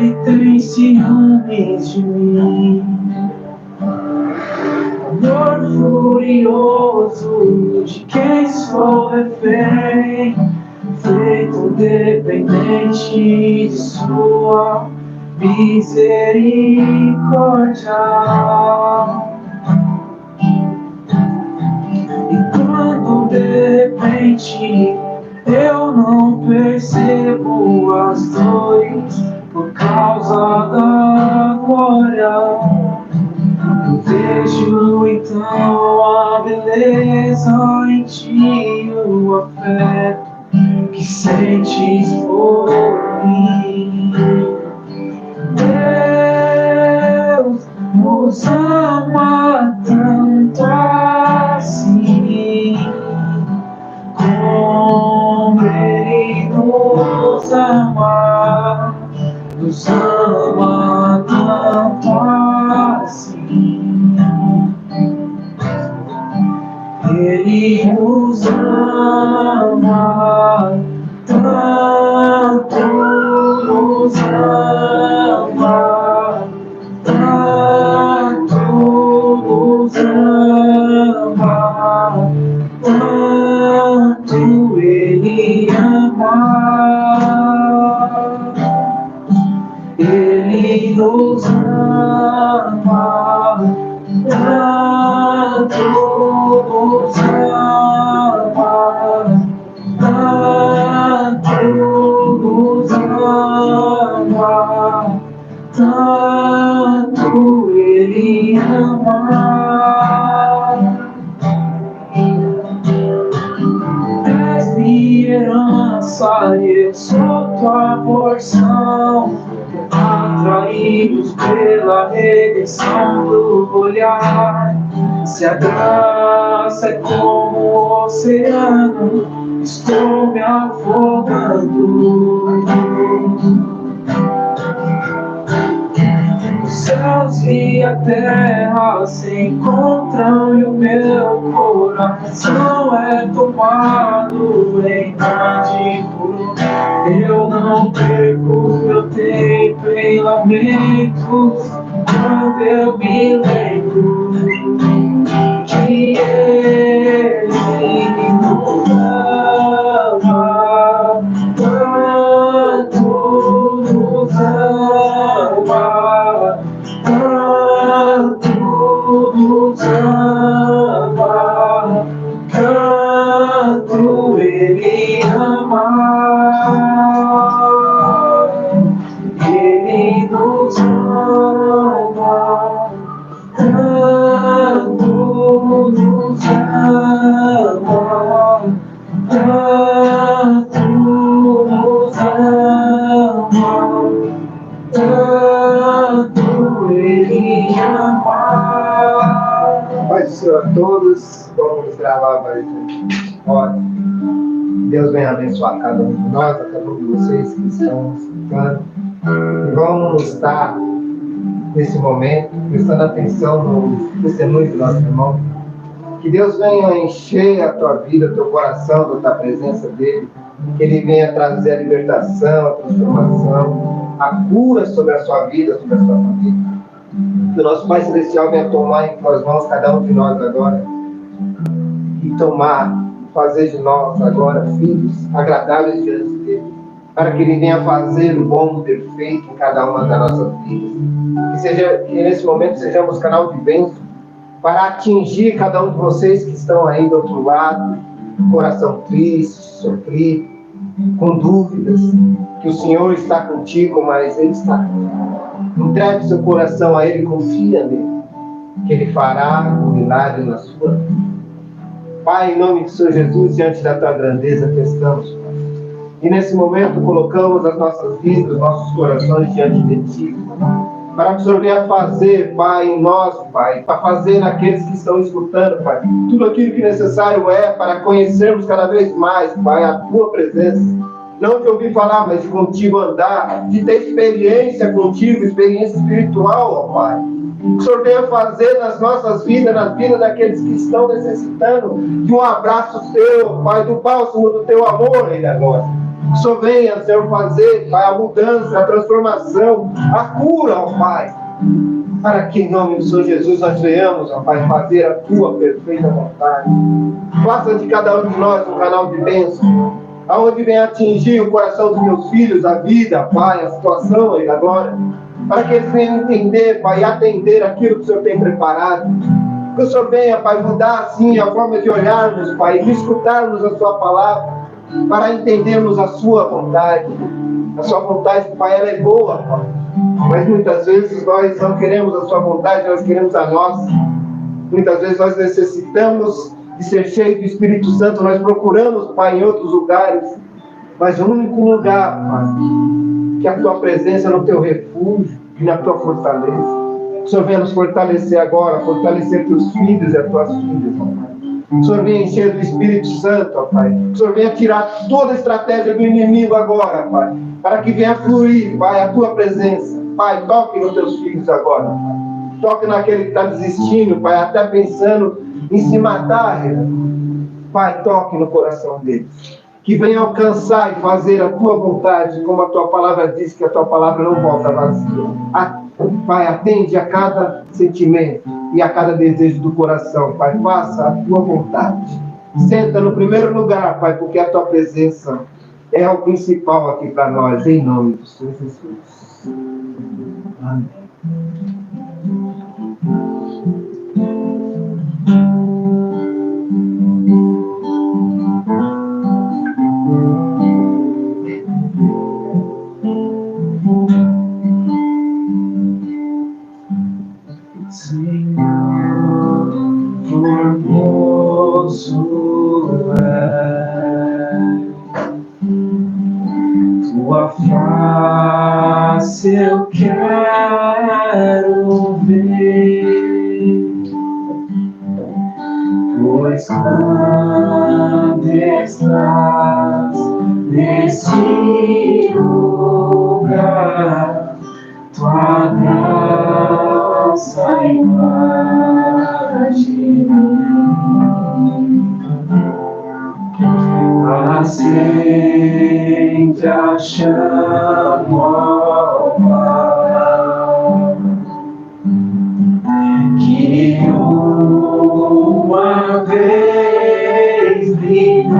Ele tem ciúmes de mim. Amor furioso de quem sou refém, feito dependente de sua misericórdia. E quando de repente eu não percebo as dores por causa da glória, eu vejo então a beleza em ti, o afeto que sentes por mim. Deus nos ama tanto assim, como Ele nos ama tanto assim. Ele nos ama tanto, nos ama tanto, nos ama tanto. Ele nos ama tanto, nos ama tanto, nos ama tanto. Ele ama. És minha herança e eu sou tua porção, atraídos pela redenção do olhar. Se a graça é como o oceano, estou me afogando. Os céus e a terra se encontram e o meu coração é tomado em grande furor. Eu não perco meu tempo em lamentos quando eu me lembro que Ele nos ama tanto, nos ama tanto, nos ama tanto. Ele ama. Ele nos ama tanto, nos ama tanto, nos ama tanto. Ele ama. Paz do Senhor a todos. Vamos gravar mais um. Deus venha abençoar cada um de nós, a cada um de vocês que estão escutando. E vamos estar nesse momento prestando atenção no testemunho do nosso irmão. Que Deus venha encher a tua vida, teu coração da presença dele. Que ele venha trazer a libertação, a transformação, a cura sobre a sua vida, sobre a sua família. Que o nosso Pai Celestial venha tomar em suas mãos cada um de nós agora e fazer de nós agora filhos agradáveis diante dele, para que ele venha fazer o bom, o perfeito em cada uma das nossas vidas. Que nesse momento sejamos canal de bênção para atingir cada um de vocês que estão aí do outro lado, coração triste, sofrido, com dúvidas, que o Senhor está contigo, mas Ele está contigo. Entregue seu coração a Ele, confia nele, que Ele fará um milagre na sua vida. Pai, em nome de Senhor Jesus, diante da tua grandeza que estamos, Pai. E nesse momento colocamos as nossas vidas, os nossos corações diante de Ti, para que o Senhor venha fazer, Pai, em nós, Pai, para fazer naqueles que estão escutando, Pai, tudo aquilo que necessário é para conhecermos cada vez mais, Pai, a Tua presença. Não de ouvir falar, mas de contigo andar, de ter experiência contigo, experiência espiritual, ó Pai. O Senhor venha fazer nas nossas vidas, nas vidas daqueles que estão necessitando de um abraço Teu, Pai, do bálsamo do Teu amor ainda agora. o Senhor venha, Senhor, fazer, Pai, a mudança, a transformação, a cura, ó Pai. Para que em nome do Senhor Jesus nós venhamos, ó Pai, fazer a Tua perfeita vontade. Faça de cada um de nós um canal de bênção, aonde venha atingir o coração dos meus filhos, a vida, Pai, a situação e a glória, para que eles venham entender, Pai, e atender aquilo que o Senhor tem preparado. Que o Senhor venha, Pai, mudar assim a forma de olharmos, Pai, de escutarmos a Sua palavra, para entendermos a Sua vontade. A Sua vontade, Pai, ela é boa, Pai. Mas muitas vezes nós não queremos a Sua vontade, nós queremos a nossa. Muitas vezes nós necessitamos de ser cheios do Espírito Santo, nós procuramos, Pai, em outros lugares. Mas o único lugar, Pai, que a Tua presença é no Teu refúgio e na Tua fortaleza. O Senhor venha nos fortalecer agora, fortalecer Teus filhos e as Tuas filhas, ó Pai. O Senhor venha encher do Espírito Santo, ó Pai. O Senhor venha tirar toda a estratégia do inimigo agora, Pai, para que venha fluir, Pai, a Tua presença. Pai, toque nos Teus filhos agora, Pai. Toque naquele que está desistindo, Pai, até pensando em se matar. Pai, toque no coração deles. Que venha alcançar e fazer a Tua vontade, como a Tua palavra diz, que a Tua palavra não volta vazia. Pai, atende a cada sentimento e a cada desejo do coração. Pai, faça a Tua vontade. Senta no primeiro lugar, Pai, porque a Tua presença é o principal aqui para nós, em nome do Senhor Jesus. Amém. Formoso é Tua face, eu quero ver, pois quando estás nesse lugar, Tua graça invade. Acende a chama que uma vez brilhou,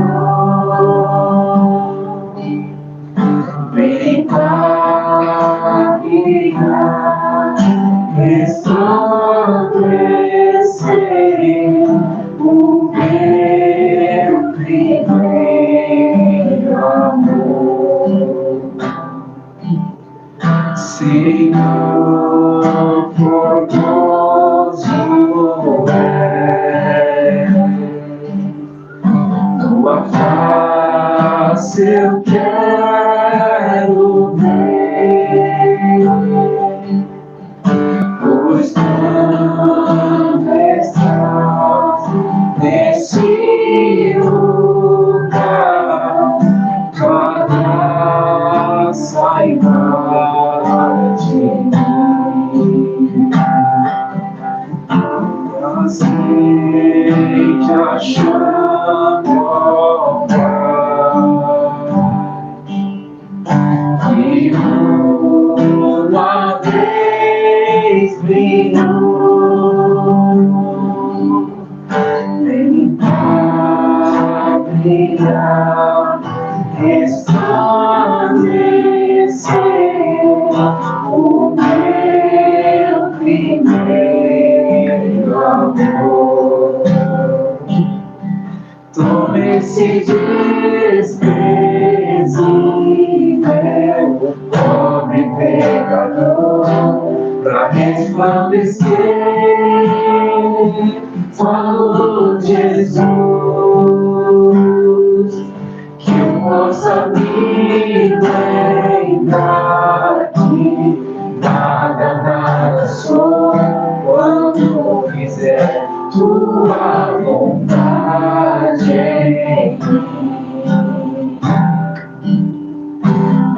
brilhar, brilhar, resplandecer o meu primeiro amor. Senhor, formoso é Tua face, eu quero ver, pois quando estás nesse lugar, Tua graça invade mim. Acende a chama que uma vez brilhou, brilhar, brilhar, resplandecer o meu primeiro amor. Toma esse desprezível pobre pecador pra resplandecer Tua luz, Jesus, que eu possa me lembrar que nada sou quando fizer Tua vontade em mim.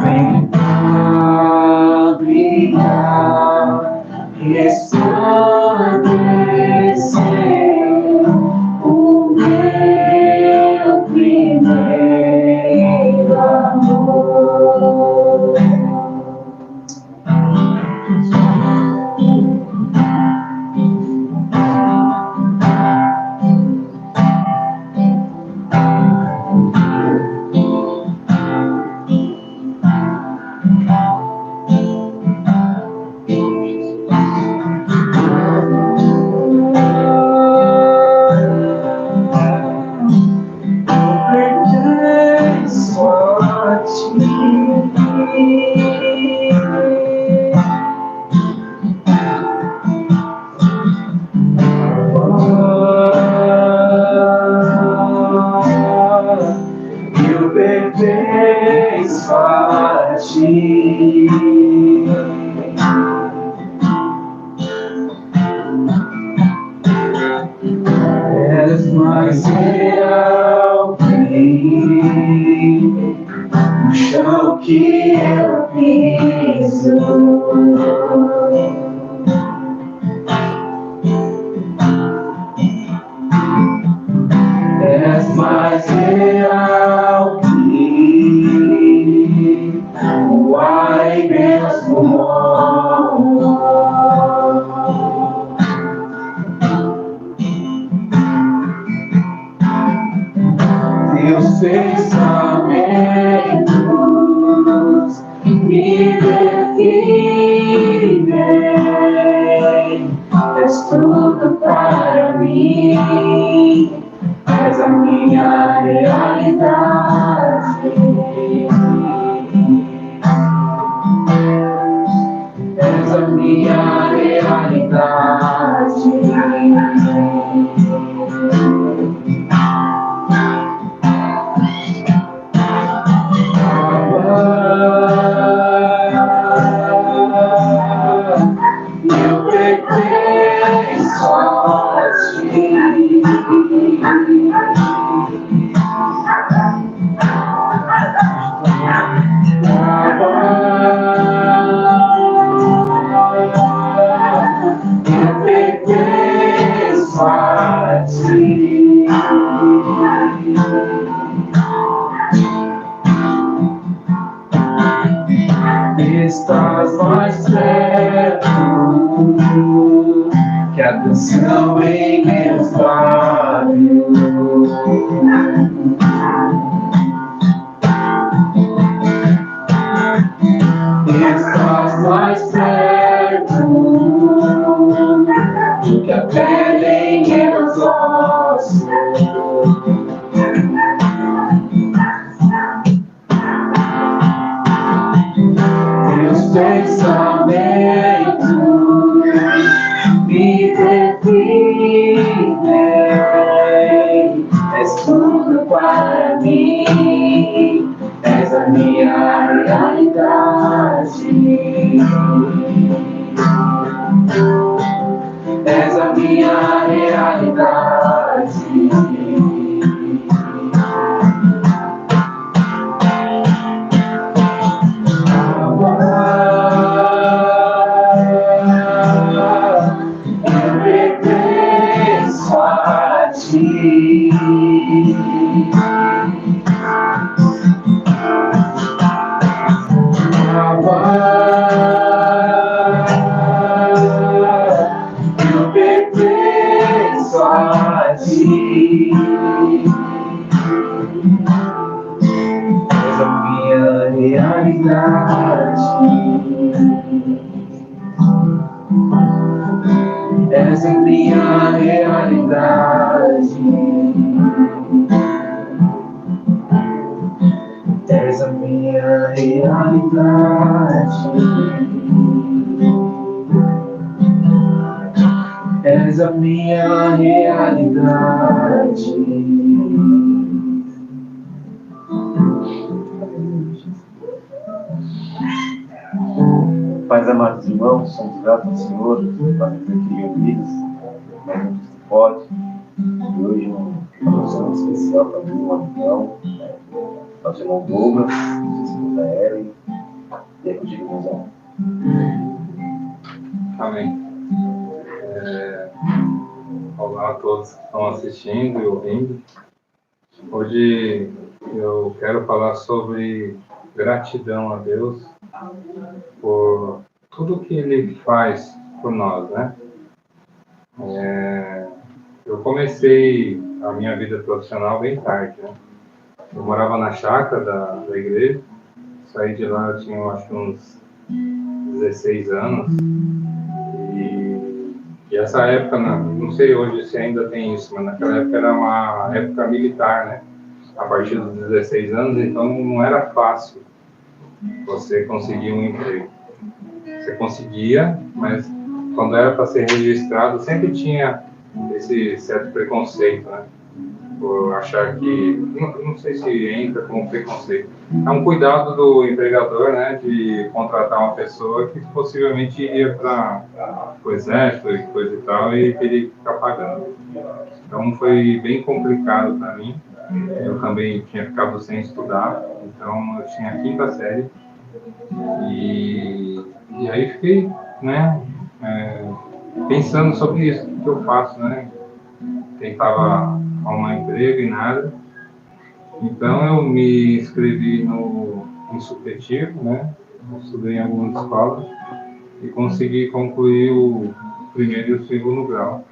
Vem cá brilhar, resplandecer ti. És mais real que o chão que eu piso. És mais real que o ar e mesmo morro. Teus pensamentos me definem. És tudo para mim. És a minha realidade. És a minha realidade. Eu pertenço a ti. Eu pertenço a ti. Estás mais perto que a canção em meus lábios. Estás mais perto que a pele em meus ossos. Teus pensamentos me definem. És tudo para mim. És a minha realidade. És a minha realidade. Eu pertenço a ti. Eu pertenço a ti. És a minha realidade. És a minha realidade. És a minha realidade. És a minha realidade. Pais amados irmãos, somos gratos ao Senhor para nos aqui reunidos, mais um pode. E hoje uma oração especial para mim, um amigão, nosso irmão Douglas, nossa esposa Ellen, e é contigo, meus irmãos. Amém. Olá a todos que estão assistindo e ouvindo. Hoje eu quero falar sobre gratidão a Deus por tudo que Ele faz por nós, né? Eu comecei a minha vida profissional bem tarde, né? Eu morava na chácara da igreja, saí de lá, eu tinha acho que uns 16 anos, e essa época, não sei hoje se ainda tem isso, mas naquela época era uma época militar, né? A partir dos 16 anos, então não era fácil você conseguir um emprego. Você conseguia, mas quando era para ser registrado, sempre tinha esse certo preconceito, né? por achar que, não sei se entra como preconceito, é um cuidado do empregador, né, de contratar uma pessoa que possivelmente iria para o exército e coisa e tal, e teria que ficar pagando. Então foi bem complicado para mim. Eu também tinha ficado sem estudar, então eu tinha a quinta série, e aí fiquei, né, pensando sobre isso, o que eu faço, né? Tentava arrumar emprego e nada. Então eu me inscrevi no supletivo, né? Estudei em algumas escolas e consegui concluir o primeiro e o segundo grau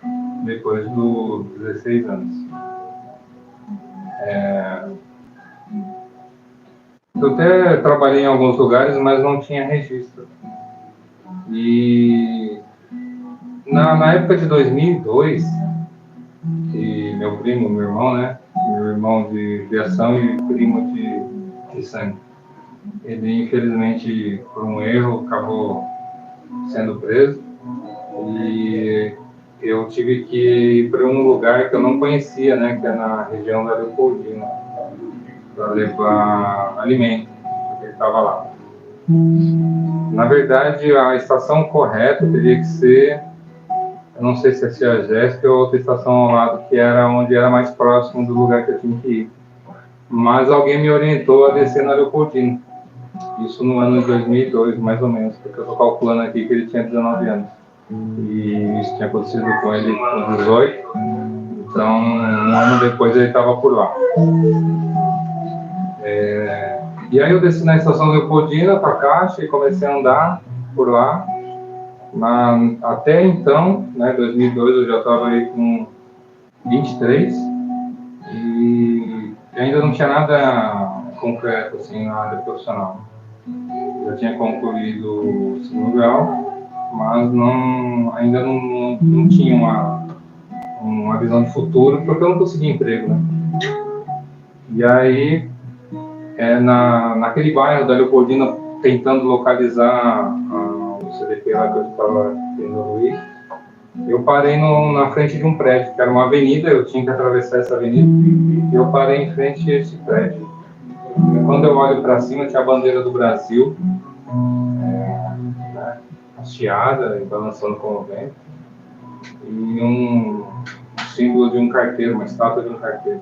depois dos 16 anos. Eu até trabalhei em alguns lugares, mas não tinha registro. E na época de 2002, que meu primo, meu irmão, né? Meu irmão de criação e primo de sangue. Ele, infelizmente, por um erro, acabou sendo preso. E eu tive que ir para um lugar que eu não conhecia, né? Que é na região da Leopoldina, para levar alimento, porque ele estava lá. Na verdade, a estação correta teria que ser, eu não sei se é Ciageste ou outra estação ao lado, que era onde era mais próximo do lugar que eu tinha que ir. Mas alguém me orientou a descer na Leopoldina. Isso no ano de 2002, mais ou menos, porque eu estou calculando aqui que ele tinha 19 anos. E isso tinha acontecido com ele com 18. Então, um ano depois ele estava por lá. E aí eu desci na estação Leopoldina para a Caixa e comecei a andar por lá. Até então, né, 2002, eu já estava aí com 23 e ainda não tinha nada concreto assim, na área profissional. Já tinha concluído o segundo grau, mas ainda não tinha uma visão de futuro, porque eu não conseguia emprego, né? E aí, naquele bairro da Leopoldina, tentando localizar o CDP lá que eu estava tendo ir, eu parei na frente de um prédio, que era uma avenida, eu tinha que atravessar essa avenida, e eu parei em frente a esse prédio. E quando eu olho para cima, tinha a bandeira do Brasil, hasteada e balançando com o vento, e um símbolo de um carteiro, uma estátua de um carteiro.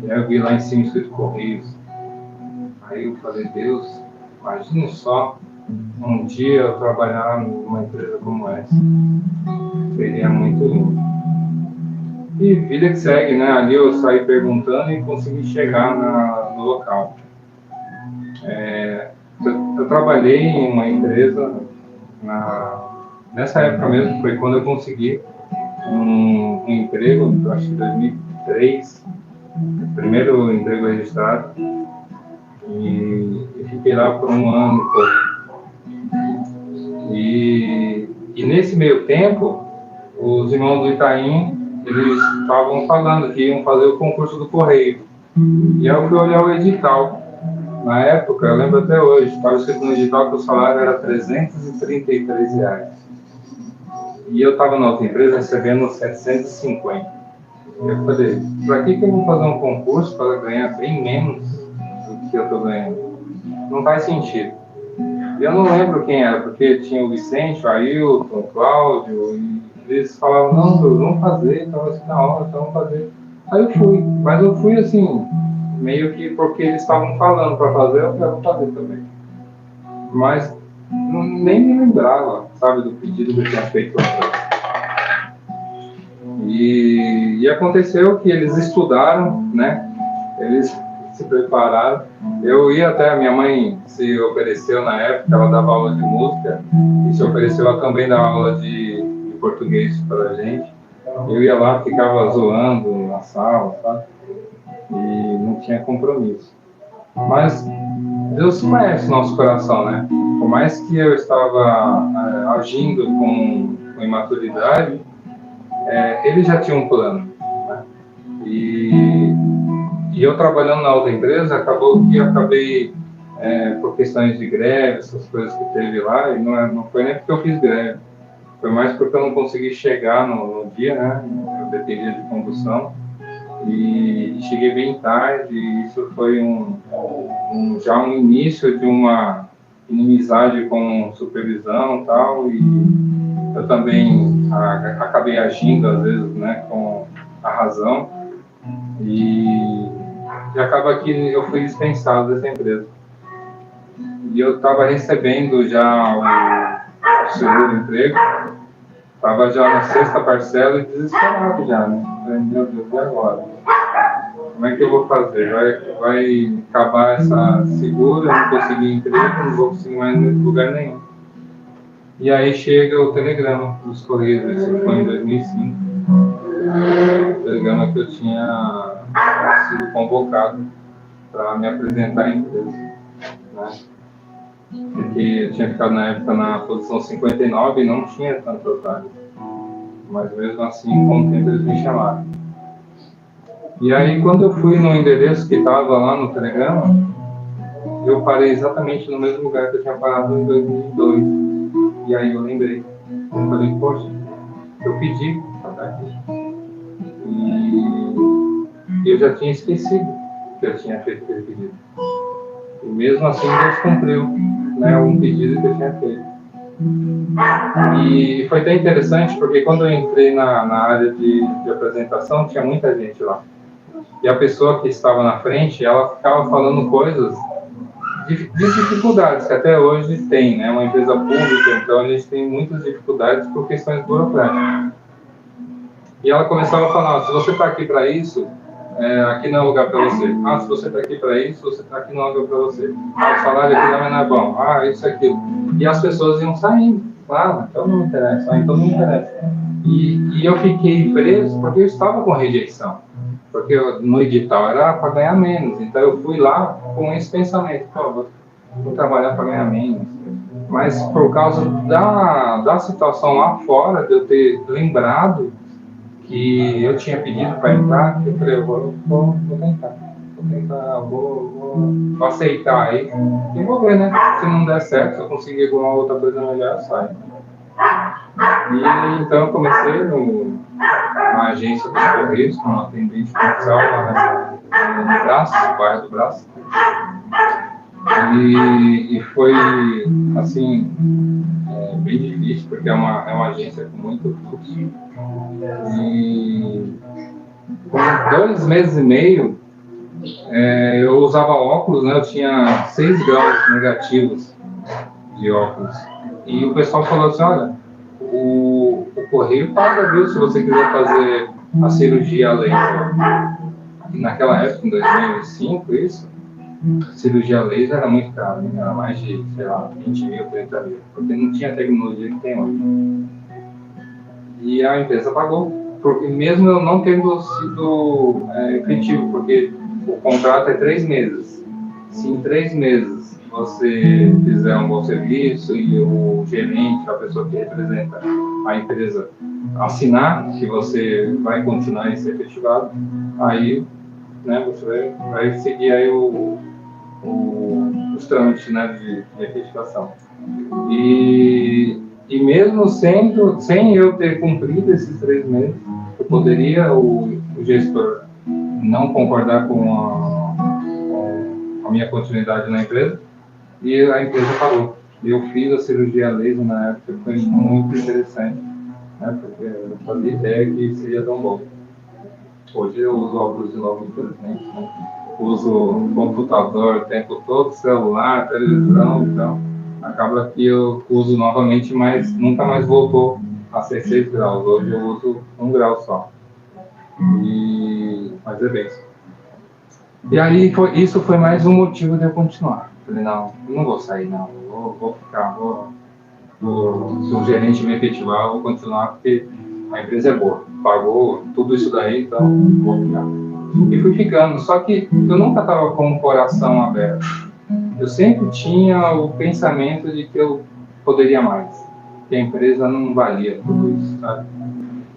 E aí eu vi lá em cima escrito Correios. Aí eu falei, Deus, imagina só um dia eu trabalhar numa empresa como essa. Seria muito lindo. E vida que segue, né? Ali eu saí perguntando e consegui chegar no local. Eu trabalhei em uma empresa, nessa época mesmo, foi quando eu consegui um emprego, acho que em 2003, primeiro emprego registrado, e fiquei lá por um ano e pouco. E nesse meio tempo, os irmãos do Itaim, eles estavam falando que iam fazer o concurso do Correio. E aí eu fui olhar o edital. Na época, eu lembro até hoje, estava escrito no edital que o salário era R$333. E eu estava na outra empresa recebendo 750. E eu falei, para que eu vou fazer um concurso para ganhar bem menos do que eu estou ganhando? Não faz sentido. E eu não lembro quem era, porque tinha o Vicente, o Ailton, o Cláudio, e eles falavam, não, vamos fazer, estava assim na hora, então vamos fazer. Aí eu fui, mas eu fui assim, meio que porque eles estavam falando para fazer, eu falei, vou fazer também. Mas nem me lembrava, sabe, do pedido que eu tinha feito lá. E aconteceu que eles estudaram, né, eles se prepararam. Eu ia até, a minha mãe se ofereceu na época, ela dava aula de música, e se ofereceu a também dar aula de português para a gente. Eu ia lá, ficava zoando na sala, sabe? E não tinha compromisso. Mas Deus conhece o nosso coração, né? Por mais que eu estava agindo com imaturidade, ele já tinha um plano, né? E eu trabalhando na outra empresa, acabou que eu acabei, por questões de greve, essas coisas que teve lá, e não foi nem porque eu fiz greve, foi mais porque eu não consegui chegar no dia, né? Eu dependia de condução. e cheguei bem tarde, e isso foi já um início de uma inimizade com supervisão e tal, e eu também acabei agindo, às vezes, né, com a razão, e acaba que eu fui dispensado dessa empresa. E eu estava recebendo já o seguro-emprego, estava já na 6ª parcela e desesperado já, né? Falei, meu Deus, e agora? Como é que eu vou fazer? Vai acabar essa segura, não consegui emprego, não vou conseguir mais em lugar nenhum. E aí chega o telegrama dos Correios, isso foi em 2005. O telegrama que eu tinha sido convocado para me apresentar à empresa, né? Porque eu tinha ficado na época na posição 59 e não tinha tantas vagas. Mas mesmo assim, com o tempo eles me chamaram. E aí, quando eu fui no endereço que estava lá no telegrama, eu parei exatamente no mesmo lugar que eu tinha parado em 2002. E aí eu lembrei. Eu falei, poxa, eu pedi para estar aqui. E eu já tinha esquecido que eu tinha feito aquele pedido. E mesmo assim, Deus cumpriu, né, um pedido que eu tinha feito. E foi até interessante, porque quando eu entrei na área de apresentação, tinha muita gente lá. E a pessoa que estava na frente, ela ficava falando coisas de dificuldades, que até hoje tem, né? Uma empresa pública, então a gente tem muitas dificuldades por questões burocráticas. E ela começava a falar, se você está aqui para isso, aqui não é lugar para você. Se você está aqui para isso, você está aqui não é lugar para você. O salário aqui não é bom. Isso, aquilo. E as pessoas iam saindo. Então não me interessa. Então não me interessa. E eu fiquei preso porque eu estava com rejeição. Porque no edital era para ganhar menos. Então eu fui lá com esse pensamento. Vou trabalhar para ganhar menos. Mas por causa da situação lá fora, de eu ter lembrado que eu tinha pedido para entrar, eu falei, eu vou tentar, vou aceitar aí e vou ver, né? Se não der certo, se eu conseguir alguma outra coisa melhor, eu saio. E então eu comecei na agência dos Correios, como atendente comercial lá no Braço, no bairro do Braço. E foi, assim, bem difícil, porque é uma agência com muito fluxo. E com 2 meses e meio, eu usava óculos, né? Eu tinha 6 graus negativos de óculos. E o pessoal falou assim, olha, o Correio paga, viu, se você quiser fazer a cirurgia laser. E naquela época, em 2005, isso, cirurgia laser era muito caro, né? Era mais de, sei lá, 20 mil, 30 mil, porque não tinha a tecnologia que tem hoje. E a empresa pagou, porque mesmo eu não tendo sido efetivo, porque o contrato é 3 meses. Se em 3 meses você fizer um bom serviço e o gerente, a pessoa que representa a empresa, assinar que você vai continuar a ser efetivado, aí, né, você vai seguir aí os trâmites, né, de efetivação. E mesmo sem eu ter cumprido esses 3 meses, eu poderia, o gestor, não concordar com a minha continuidade na empresa, e a empresa pagou. Eu fiz a cirurgia laser na época, foi muito interessante, né, porque eu fazia ideia que seria tão bom. Hoje eu uso óculos de novo, infelizmente, né? Uso computador o tempo todo, celular, televisão, então acaba que eu uso novamente, mas nunca mais voltou a ser 6 graus. Hoje eu uso 1 grau só. Mas é bem isso. E aí isso foi mais um motivo de eu continuar. Falei, não vou sair, não. Vou ficar, se o gerente me efetivar, eu vou continuar, porque a empresa é boa. Pagou tudo isso daí, então vou ficar. E fui ficando, só que eu nunca estava com o coração aberto. Eu sempre tinha o pensamento de que eu poderia mais, que a empresa não valia tudo isso, sabe?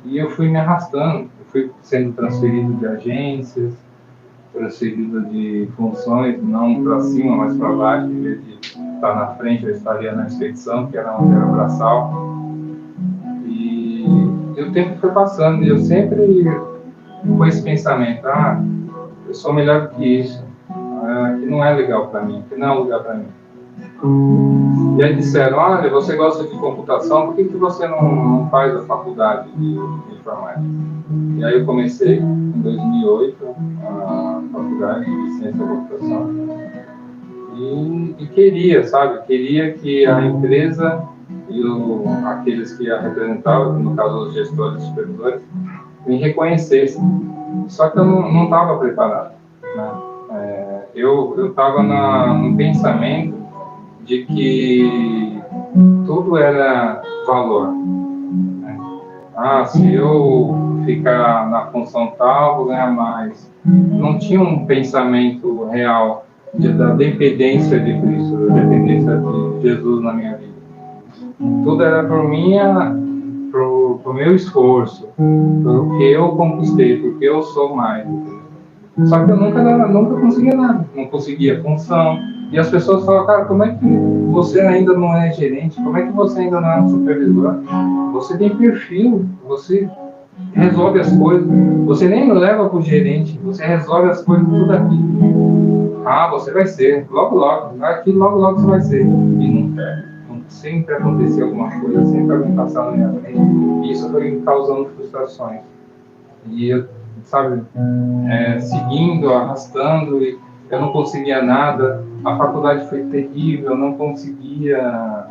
E eu fui me arrastando, eu fui sendo transferido de agências, transferido de funções, não para cima, mas para baixo, em vez de estar na frente, eu estaria na expedição, que era onde era o braçal. E o tempo foi passando, e eu sempre com esse pensamento, eu sou melhor do que isso, que não é legal para mim, que não é um lugar para mim. E aí disseram, olha, você gosta de computação, por que você não faz a faculdade de informática? E aí eu comecei, em 2008, a faculdade de ciência da computação. E queria, sabe? Queria que a empresa e aqueles que a representavam, no caso os gestores e supervisores, me reconhecessem. Só que eu não estava preparado, né? Eu estava no pensamento de que tudo era valor, né? Se eu ficar na função tal, vou ganhar mais. Não tinha um pensamento real da dependência de Cristo, da dependência de Jesus na minha vida. Tudo era por meu esforço, pelo que eu conquistei, porque eu sou mais. Só que eu nunca conseguia nada, não conseguia função. E as pessoas falam, cara, como é que você ainda não é gerente? Como é que você ainda não é um supervisor? Você tem perfil, você resolve as coisas, você nem leva para o gerente, você resolve as coisas tudo aqui. Você vai ser, logo logo, aqui logo logo você vai ser. E não é. Sempre acontecia alguma coisa, sempre alguém passava na minha frente. E isso foi me causando frustrações. E eu, sabe, seguindo, arrastando, e eu não conseguia nada. A faculdade foi terrível, eu não conseguia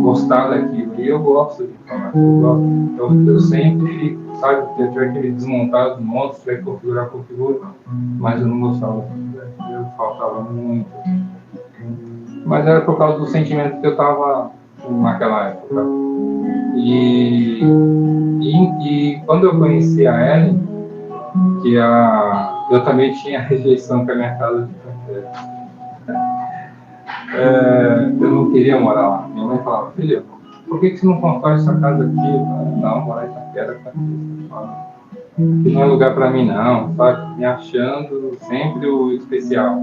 gostar daquilo. E eu gosto de falar, eu sempre fico, sabe, se eu tiver que me desmontar, desmonto, se tiver que configurar, configuro, mas eu não gostava, eu faltava muito. Mas era por causa do sentimento que eu estava naquela época. E quando eu conheci a Ellen, que eu também tinha rejeição com a minha casa de café. Eu não queria morar lá. Minha mãe falava, filho, por que você não constrói essa casa aqui? Não, morar em Itaquera, que não é lugar para mim não, sabe? Me achando sempre o especial.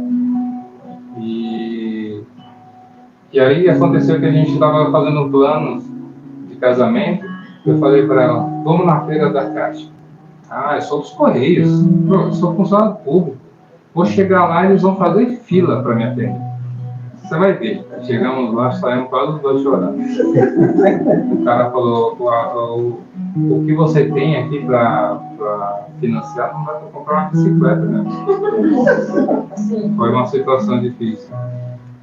E aí aconteceu que a gente estava fazendo planos de casamento. Eu falei para ela, vamos na feira da Caixa. Eu sou dos Correios, eu sou funcionário público. Vou chegar lá e eles vão fazer fila para me atender. Você vai ver. Chegamos lá, saímos quase os dois chorando. O cara falou, o que você tem aqui para financiar não dá para comprar uma bicicleta, né? Foi uma situação difícil.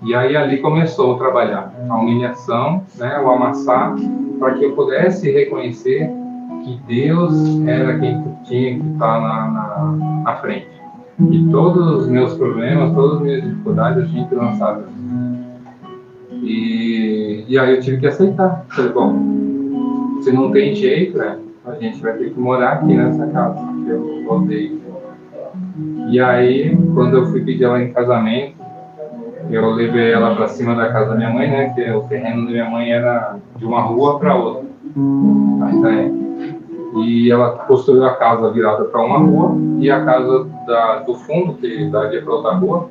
E aí ali começou a trabalhar a humilhação, né, o amassar, para que eu pudesse reconhecer que Deus era quem tinha que estar na frente. E todos os meus problemas, todas as minhas dificuldades eu tinha que lançar. E aí eu tive que aceitar. Falei, bom, se não tem jeito, a gente vai ter que morar aqui nessa casa, que eu odeio. E aí, quando eu fui pedir ela em casamento, eu levei ela para cima da casa da minha mãe, né? Que o terreno da minha mãe era de uma rua para outra. Ainda é. E ela construiu a casa virada para uma rua e a casa do fundo, que daria para outra rua,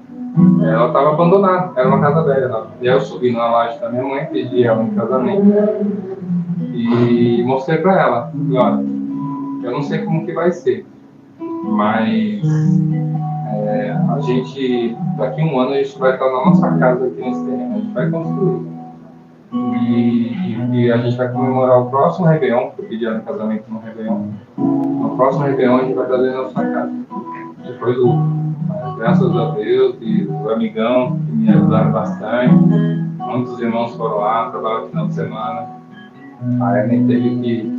ela estava abandonada. Era uma casa velha. Né? E aí eu subi na laje da minha mãe, pedi ela em casamento e mostrei para ela. E, olha, eu não sei como que vai ser, mas a gente, daqui a um ano, a gente vai estar na nossa casa aqui nesse terreno, a gente vai construir. E a gente vai comemorar o próximo Réveillon, porque eu pedi ela em casamento no Réveillon. No próximo Réveillon a gente vai trazer na nossa casa. Depois graças a Deus e os amigão que me ajudaram bastante. Muitos irmãos foram lá, trabalharam no final de semana. A Ellen teve que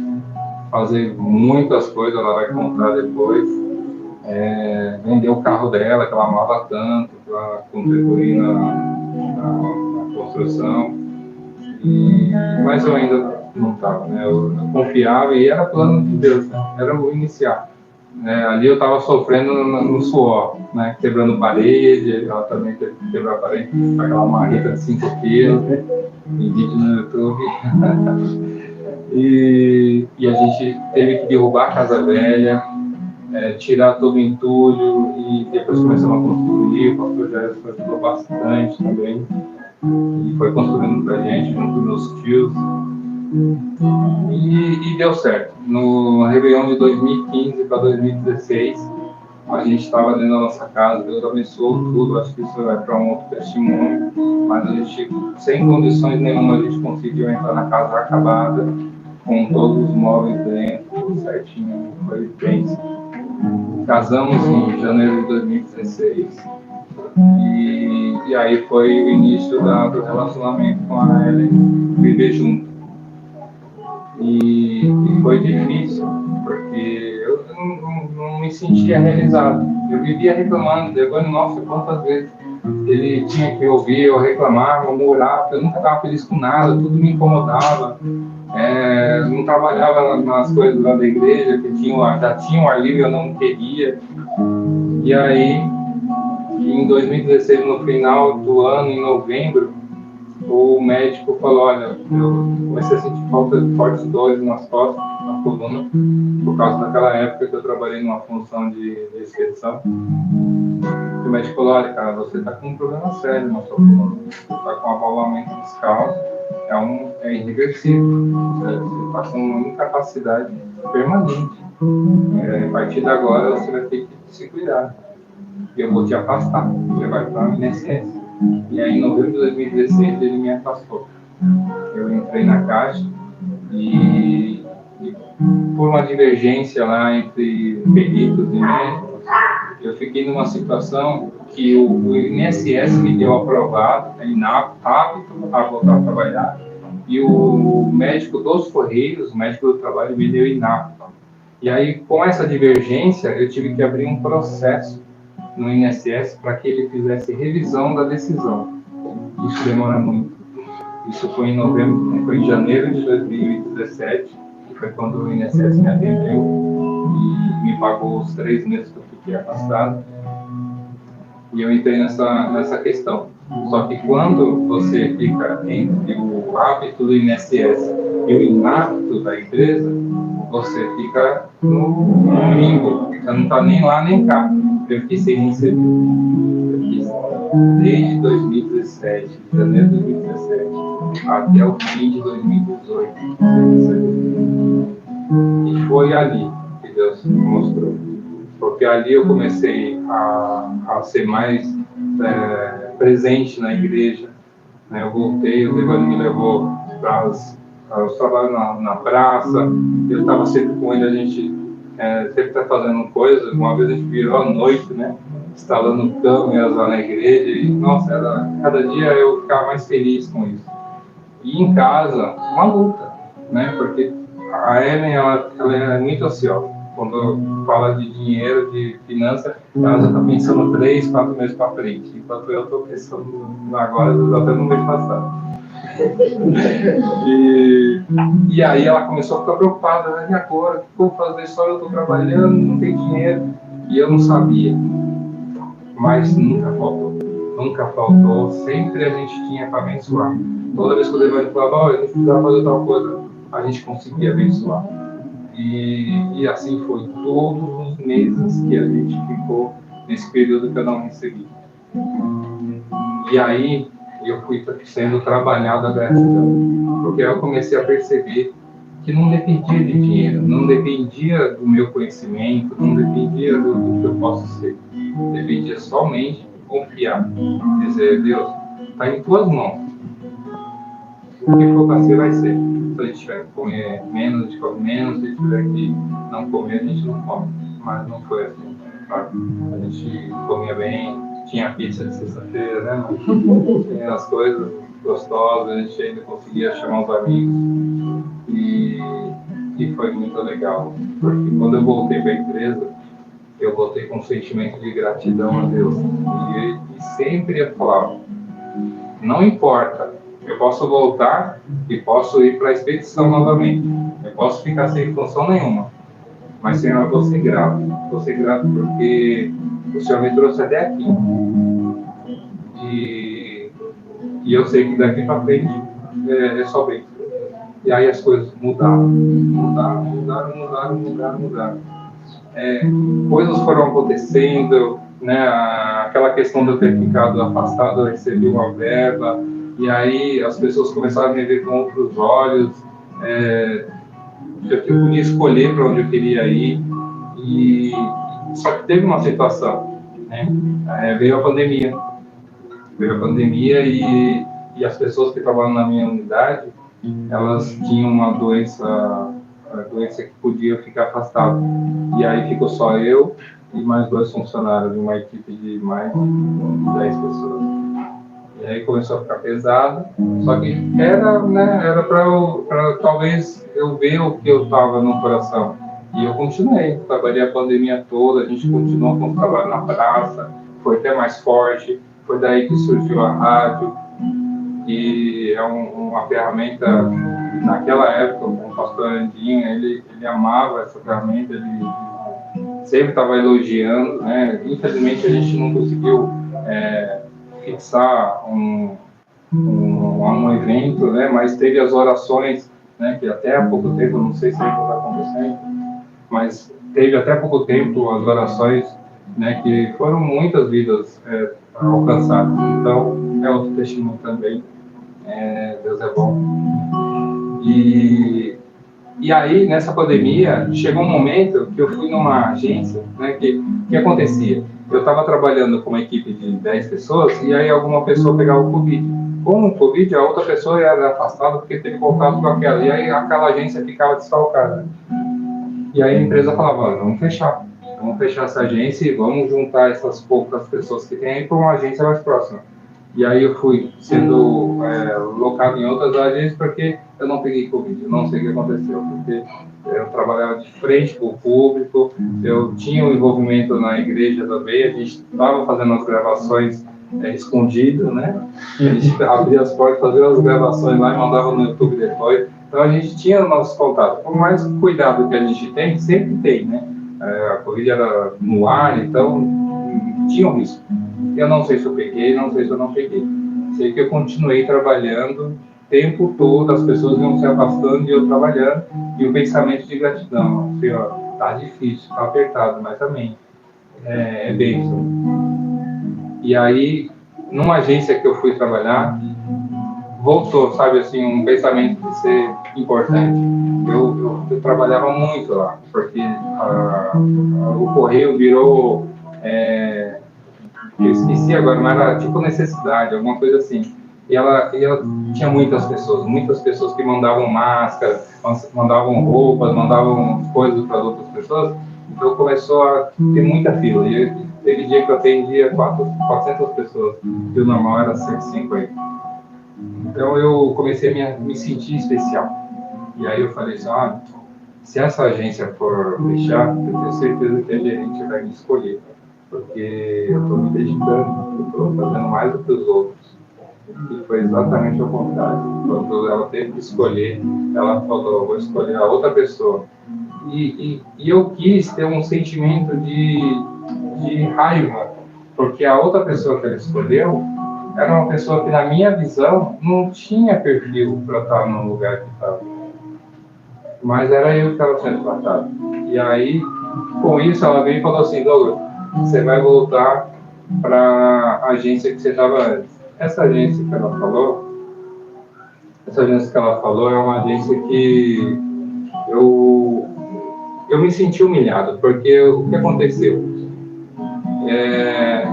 fazer muitas coisas, ela vai contar depois. Vender o carro dela, que ela amava tanto, para contribuir na construção. Mas eu ainda não estava, né? Eu confiava e era plano de Deus, né? Era o iniciar. Ali eu estava sofrendo no suor, né? Quebrando parede, ela também teve que quebrar a parede com aquela marreta de 5 quilos, em vídeo no YouTube. E a gente teve que derrubar a casa velha, tirar todo o entulho e depois começamos a construir. O pastor Jair ajudou bastante também e foi construindo pra gente junto com meus tios. E deu certo. No Réveillon de 2015 para 2016, a gente estava dentro da nossa casa, Deus abençoou tudo, acho que isso vai para um outro testemunho, mas a gente, sem condições nenhuma, a gente conseguiu entrar na casa acabada, com todos os móveis dentro, tudo certinho, foi bem. Casamos em janeiro de 2016, e aí foi o início do relacionamento com a Ellen, viver junto. E foi difícil, porque eu não me sentia realizado. Eu vivia reclamando, depois, nossa, quantas vezes ele tinha que ouvir eu reclamar, eu morar, eu nunca estava feliz com nada, tudo me incomodava. Não trabalhava nas coisas lá da igreja, que já tinha um ar livre, eu não queria. E aí, em 2016, no final do ano, em novembro, o médico falou, olha, eu comecei a sentir fortes dores nas costas, na coluna, por causa daquela época que eu trabalhei numa função de expedição. O médico falou, olha, cara, você está com um problema sério na sua coluna, você está com abaulamento discal, é irreversível, você está com uma incapacidade permanente. A partir de agora você vai ter que se cuidar. E eu vou te afastar, você vai para o INSS. E aí, em novembro de 2016, ele me afastou. Eu entrei na caixa e por uma divergência lá entre peritos e médicos, eu fiquei numa situação que o INSS me deu aprovado, apto a voltar a trabalhar, e o médico dos Correios, o médico do trabalho, me deu inapto. E aí, com essa divergência, eu tive que abrir um processo no INSS para que ele fizesse revisão da decisão. Isso demora muito. Isso foi em janeiro de 2017, que foi quando o INSS me atendeu e me pagou os 3 meses que eu fiquei afastado. E eu entrei nessa questão. Só que quando você fica entre o hábito do INSS e o inapto da empresa, você fica no limbo. Você não está nem lá nem cá. Eu fiquei sem receber. Desde 2017, de janeiro de 2017, até o fim de 2018. E foi ali que Deus me mostrou. Porque ali eu comecei a ser mais presente na igreja. Né? Eu voltei, o Devani me levou para os trabalhos na praça. Eu estava sempre com ele, a gente sempre está fazendo coisas. Uma vez a gente virou à noite, né? Instalando câmeras lá na igreja. E, nossa, cada dia eu ficava mais feliz com isso. E em casa, uma luta, né? Porque a Ellen, ela é muito ansiosa. Quando fala de dinheiro, de finança, ela já está pensando 3, 4 meses para frente. Enquanto eu estou pensando agora, até no mês passado. E aí ela começou a ficar preocupada, né? E agora, o que eu vou fazer? Só eu estou trabalhando, não tem dinheiro. E eu não sabia. Mas nunca faltou. Sempre a gente tinha para abençoar. Toda vez que o Devani falava, olha, a gente precisava fazer tal coisa, a gente conseguia abençoar. E assim foi todos os meses que a gente ficou nesse período que eu não recebi. E aí eu fui sendo trabalhado a gratidão, porque eu comecei a perceber que não dependia de dinheiro, não dependia do meu conhecimento, não dependia do que eu posso ser. Dependia somente de confiar, dizer, Deus, está em tuas mãos. O que for para ser, vai ser. Se a gente tiver que comer menos, a gente come menos. Se a gente tiver que não comer, a gente não come. Mas não foi assim, sabe? A gente comia bem, tinha pizza de sexta-feira, né? Tinha as coisas gostosas, a gente ainda conseguia chamar os amigos. E foi muito legal. Porque quando eu voltei para a empresa, eu voltei com um sentimento de gratidão a Deus. E sempre eu falava, não importa, eu posso voltar e posso ir para a expedição novamente. Eu posso ficar sem função nenhuma. Mas, Senhor, eu vou ser grato. Vou ser grato porque o Senhor me trouxe até aqui. E eu sei que daqui para frente é só bem. E aí as coisas mudaram. Coisas foram acontecendo, né? Aquela questão de eu ter ficado afastado, eu recebi uma verba. E aí as pessoas começaram a me ver com outros olhos, eu podia escolher para onde eu queria ir, e só que teve uma situação, né? Veio a pandemia. E as pessoas que trabalham na minha unidade, elas tinham uma doença que podia ficar afastada. E aí ficou só eu e mais 2 funcionários de uma equipe de mais de 10 pessoas. E aí começou a ficar pesado, só que era para talvez eu ver o que eu estava no coração. E eu continuei, trabalhei a pandemia toda, a gente continuou com o trabalho na praça, foi até mais forte, foi daí que surgiu a rádio, e é uma ferramenta, naquela época, o pastor Andinho, ele amava essa ferramenta, ele sempre estava elogiando, né? Infelizmente a gente não conseguiu fixar um evento, né? Mas teve as orações, né? Que até há pouco tempo, não sei se ainda está acontecendo, mas teve até pouco tempo as orações, né? Que foram muitas vidas alcançadas. Então é outro testemunho também. Deus é bom. E aí, nessa pandemia, chegou um momento que eu fui numa agência, né, que acontecia? Eu estava trabalhando com uma equipe de 10 pessoas, e aí alguma pessoa pegava o Covid. Com o Covid, a outra pessoa era afastada porque teve contato com aquela, e aí aquela agência ficava desfalcada. E aí a empresa falava, vamos fechar essa agência e vamos juntar essas poucas pessoas que tem aí para uma agência mais próxima. E aí eu fui sendo locado em outras agências porque eu não peguei Covid, eu não sei o que aconteceu, porque eu trabalhava de frente com o público, eu tinha um envolvimento na igreja também, a gente estava fazendo as gravações escondido, né? A gente abria as portas, fazia as gravações lá e mandava no YouTube depois. Então a gente tinha o nosso contato. Por mais cuidado que a gente tem, sempre tem, né? A Covid era no ar, então tinha um risco. Eu não sei se eu peguei, não sei se eu não peguei. Sei que eu continuei trabalhando o tempo todo, as pessoas iam se afastando e eu trabalhando, e o pensamento de gratidão. Senhor, tá difícil, tá apertado, mas também é bênção. E aí, numa agência que eu fui trabalhar, voltou, sabe, assim, um pensamento de ser importante. Eu trabalhava muito lá, porque o correio virou... eu esqueci agora, mas era tipo necessidade, alguma coisa assim. E ela tinha muitas pessoas que mandavam máscara, mandavam roupas, mandavam coisas para outras pessoas. Então começou a ter muita fila. E teve dia que eu atendia 400 pessoas, e o normal era 150. Então eu comecei a me sentir especial. E aí eu falei assim, se essa agência for fechar, eu tenho certeza que a gerente vai me escolher. Porque eu estou me dedicando, eu estou fazendo mais do que os outros. E foi exatamente o contrário. Quando ela teve que escolher, ela falou, vou escolher a outra pessoa. E eu quis ter um sentimento de raiva, porque a outra pessoa que ela escolheu era uma pessoa que, na minha visão, não tinha perfil para estar no lugar que estava. Mas era eu que estava sendo tratado. E aí, com isso, ela veio e falou assim, Douglas, você vai voltar para a agência que você estava antes. Essa agência que ela falou é uma agência que eu me senti humilhado, porque o que aconteceu?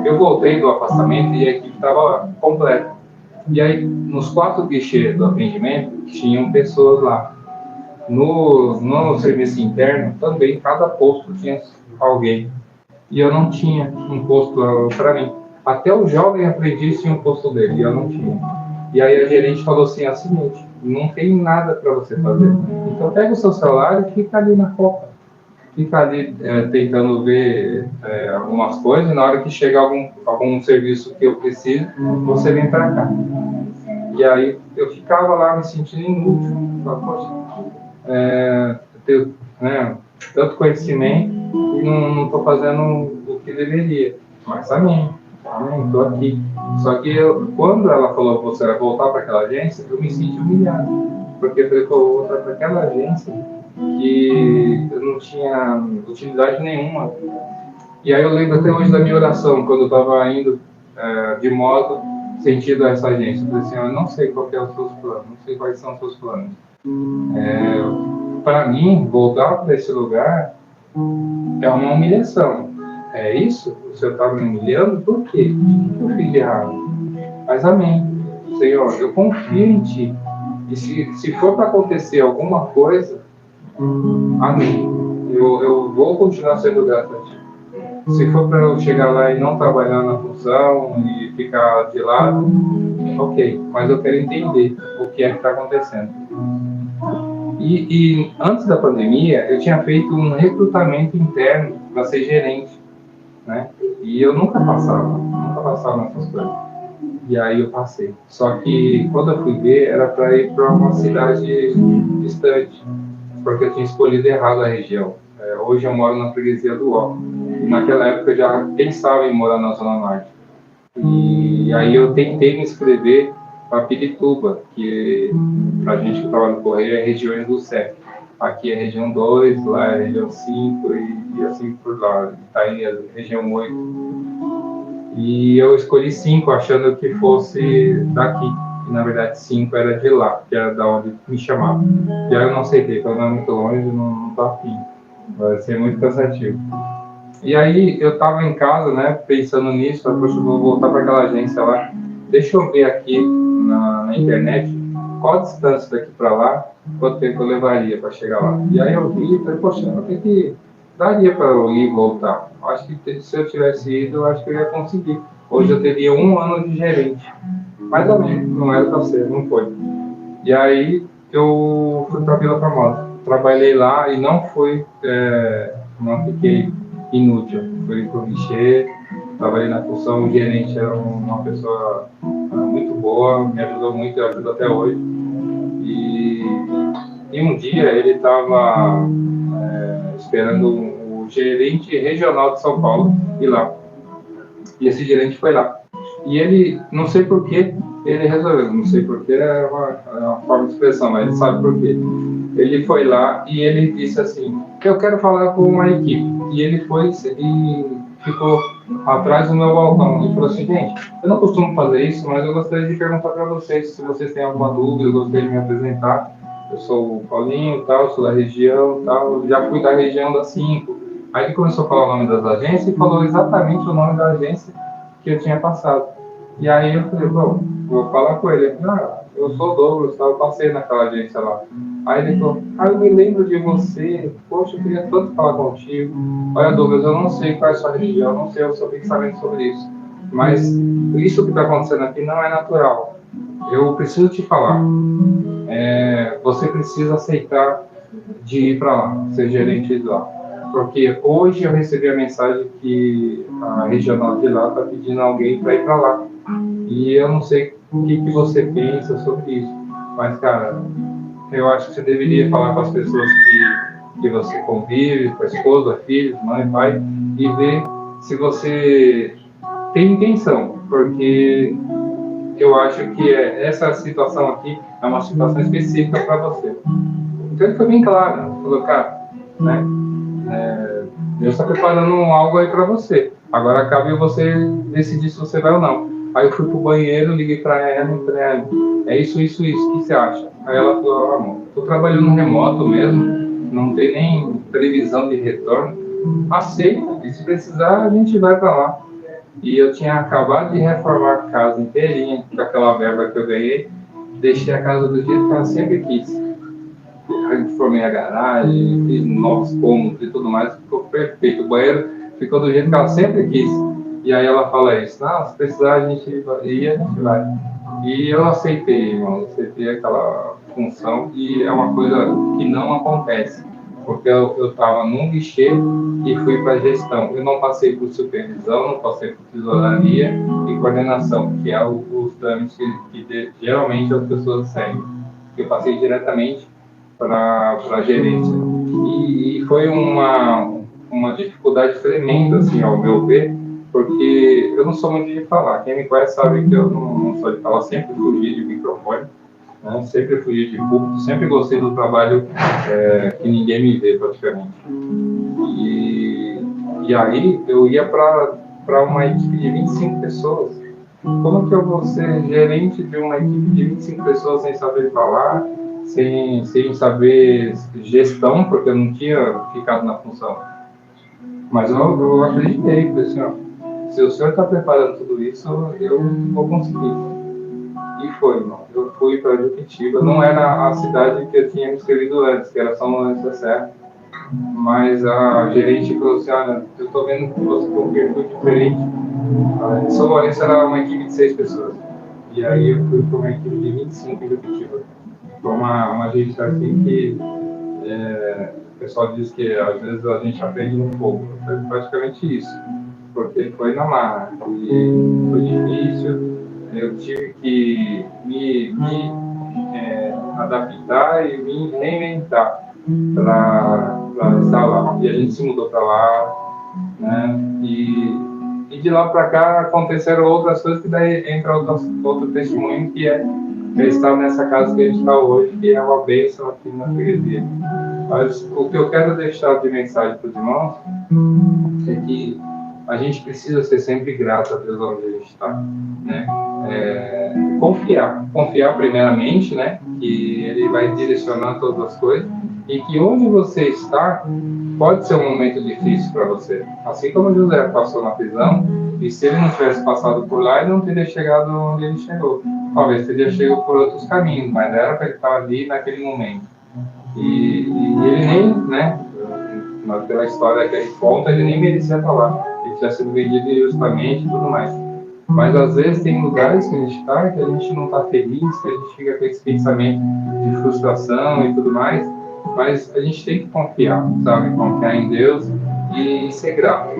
Eu voltei do afastamento e a equipe estava completa. E aí, nos 4 guichês do atendimento, tinham pessoas lá. No serviço interno, também, cada posto tinha alguém. E eu não tinha um posto para mim. Até o jovem aprendiz tinha um posto dele, e eu não tinha. E aí a gerente falou assim, é o seguinte, não tem nada para você fazer. Então pega o seu salário e fica ali na copa. Fica ali tentando ver algumas coisas, e na hora que chegar algum serviço que eu preciso, você vem para cá. E aí eu ficava lá me sentindo inútil. Poxa, tenho tanto conhecimento e não estou fazendo o que deveria. Mas amém, estou aqui. Só que quando ela falou que você vai voltar para aquela agência, eu me senti humilhado. Porque eu falei, eu vou voltar para aquela agência que eu não tinha utilidade nenhuma. E aí eu lembro até hoje da minha oração, quando eu estava indo de moto, sentido a essa agência. Eu falei assim, eu não sei qual que é os seus planos, não sei quais são os seus planos, Para mim, voltar para esse lugar é uma humilhação. É isso? O Senhor está me humilhando? Por quê? O que eu fiz de errado? Mas amém. Senhor, eu confio em Ti. E se for para acontecer alguma coisa, amém. Eu vou continuar sendo grato a Ti. Se for para eu chegar lá e não trabalhar na função e ficar de lado, ok. Mas eu quero entender o que é que está acontecendo. E antes da pandemia, eu tinha feito um recrutamento interno para ser gerente, né? E eu nunca passava nessas coisas. E aí eu passei. Só que quando eu fui ver, era para ir para uma cidade distante, porque eu tinha escolhido errado a região. Hoje eu moro na freguesia do Ó. E naquela época eu já pensava em morar na Zona Norte. E aí eu tentei me inscrever para Pirituba, que para a gente que trabalha no Correio é regiões do CEP. Aqui é região 2, lá é região 5 e assim por lá. Está aí a região 8. E eu escolhi 5, achando que fosse daqui. E na verdade 5 era de lá, que era da onde me chamavam. E aí eu não aceitei, porque não é muito longe, não tá afim. Vai ser muito cansativo. E aí eu estava em casa, né, pensando nisso, poxa, eu vou voltar para aquela agência lá. Deixa eu ver aqui na internet qual a distância daqui para lá, quanto tempo eu levaria para chegar lá. E aí eu vi e falei, poxa, eu tenho que daria para eu ir e voltar. Acho que se eu tivesse ido, eu acho que eu ia conseguir. Hoje eu teria 1 ano de gerente. Mais ou menos, não era para ser, não foi. E aí eu fui para Vila Formosa. Trabalhei lá e não fiquei inútil. Fui para o Vichy, trabalhei na função, o gerente era uma pessoa muito boa, me ajudou muito, eu ajudo até hoje. E um dia ele estava esperando o gerente regional de São Paulo ir lá. E esse gerente foi lá. E ele, não sei porquê, ele resolveu, não sei porquê, é uma forma de expressão, mas ele sabe porquê. Ele foi lá e ele disse assim, eu quero falar com uma equipe. E ele foi e ficou atrás do meu balcão e falou assim, gente, eu não costumo fazer isso, mas eu gostaria de perguntar para vocês, se vocês têm alguma dúvida, eu gostaria de me apresentar. Eu sou o Paulinho, tal, sou da região, tal, já fui da região da 5. Aí ele começou a falar o nome das agências e falou exatamente o nome da agência que eu tinha passado. E aí eu falei, bom, vou falar com ele. Ele falou, eu sou o Douglas, eu passei naquela agência lá. Aí ele falou, eu me lembro de você, poxa, eu queria tanto falar contigo. Olha, Douglas, eu não sei qual é a sua região, eu não sei o seu pensamento sobre isso. Mas isso que está acontecendo aqui não é natural. Eu preciso te falar. Você precisa aceitar de ir para lá, ser gerente de lá. Porque hoje eu recebi a mensagem que a regional de lá está pedindo alguém para ir para lá. E eu não sei o que você pensa sobre isso. Mas, cara, eu acho que você deveria falar com as pessoas que você convive, com a esposa, filhos, mãe, pai, e ver se você tem intenção. Porque eu acho que essa situação aqui é uma situação específica para você. Então ele foi bem claro, falou, cara, né, Deus está preparando algo aí para você. Agora cabe você decidir se você vai ou não. Aí eu fui pro banheiro, liguei para ela e falei, é isso, o que você acha? Aí ela falou, amor, tô trabalhando no remoto mesmo, não tem nem previsão de retorno, aceita, e se precisar a gente vai para lá. E eu tinha acabado de reformar a casa inteirinha, com aquela verba que eu ganhei, deixei a casa do jeito que ela sempre quis. Reformei a garagem, fiz novos cômodos e tudo mais, ficou perfeito. O banheiro ficou do jeito que ela sempre quis. E aí ela fala isso, se precisar a gente vai. E eu aceitei, irmão, aceitei aquela função e é uma coisa que não acontece. Porque eu estava num guichê e fui para gestão. Eu não passei por supervisão, não passei por tesouraria e coordenação, que é os trâmites que geralmente as pessoas seguem. Eu passei diretamente para a gerência. E foi uma dificuldade tremenda, assim, ao meu ver, porque eu não sou muito de falar. Quem me conhece sabe que eu não sou de falar, sempre fugi de microfone. Né? Sempre fugi de público, sempre gostei do trabalho que ninguém me vê praticamente. E aí eu ia para uma equipe de 25 pessoas. Como que eu vou ser gerente de uma equipe de 25 pessoas sem saber falar, sem saber gestão, porque eu não tinha ficado na função. Mas eu acreditei, falei assim, ó, se o senhor está preparando tudo isso, eu vou conseguir. E foi, irmão. Eu fui para Juquitiba, não era a cidade que eu tinha me inscrito antes, que era São Lourenço da Serra. Mas a gerente falou assim, olha, eu estou vendo que você tem um perfil diferente. São Lourenço era uma equipe de 6 pessoas. E aí eu fui para uma equipe de 25 em Juquitiba. Foi uma gente assim que o pessoal diz que às vezes a gente aprende no fogo. Foi praticamente isso. Porque foi na marra. E foi difícil. Eu tive que me adaptar e me reinventar para estar lá. E a gente se mudou para lá, né? E de lá para cá aconteceram outras coisas que daí entra outro testemunho, que é estar nessa casa que a gente está hoje, que é uma bênção aqui na freguesia. Mas o que eu quero deixar de mensagem para os irmãos é que a gente precisa ser sempre grato a Deus onde a gente está, né? Confiar primeiramente, né? Que Ele vai direcionar todas as coisas e que onde você está pode ser um momento difícil para você. Assim como José passou na prisão, e se ele não tivesse passado por lá, ele não teria chegado onde ele chegou. Talvez teria chegado por outros caminhos, mas era para ele estar ali naquele momento. E ele nem, né? Pela história que ele conta, ele nem merecia estar lá. Ele tinha sido vendido injustamente e tudo mais. Mas às vezes tem lugares que a gente está que a gente não está feliz, que a gente fica com esse pensamento de frustração e tudo mais. Mas a gente tem que confiar, sabe? Confiar em Deus e ser grato.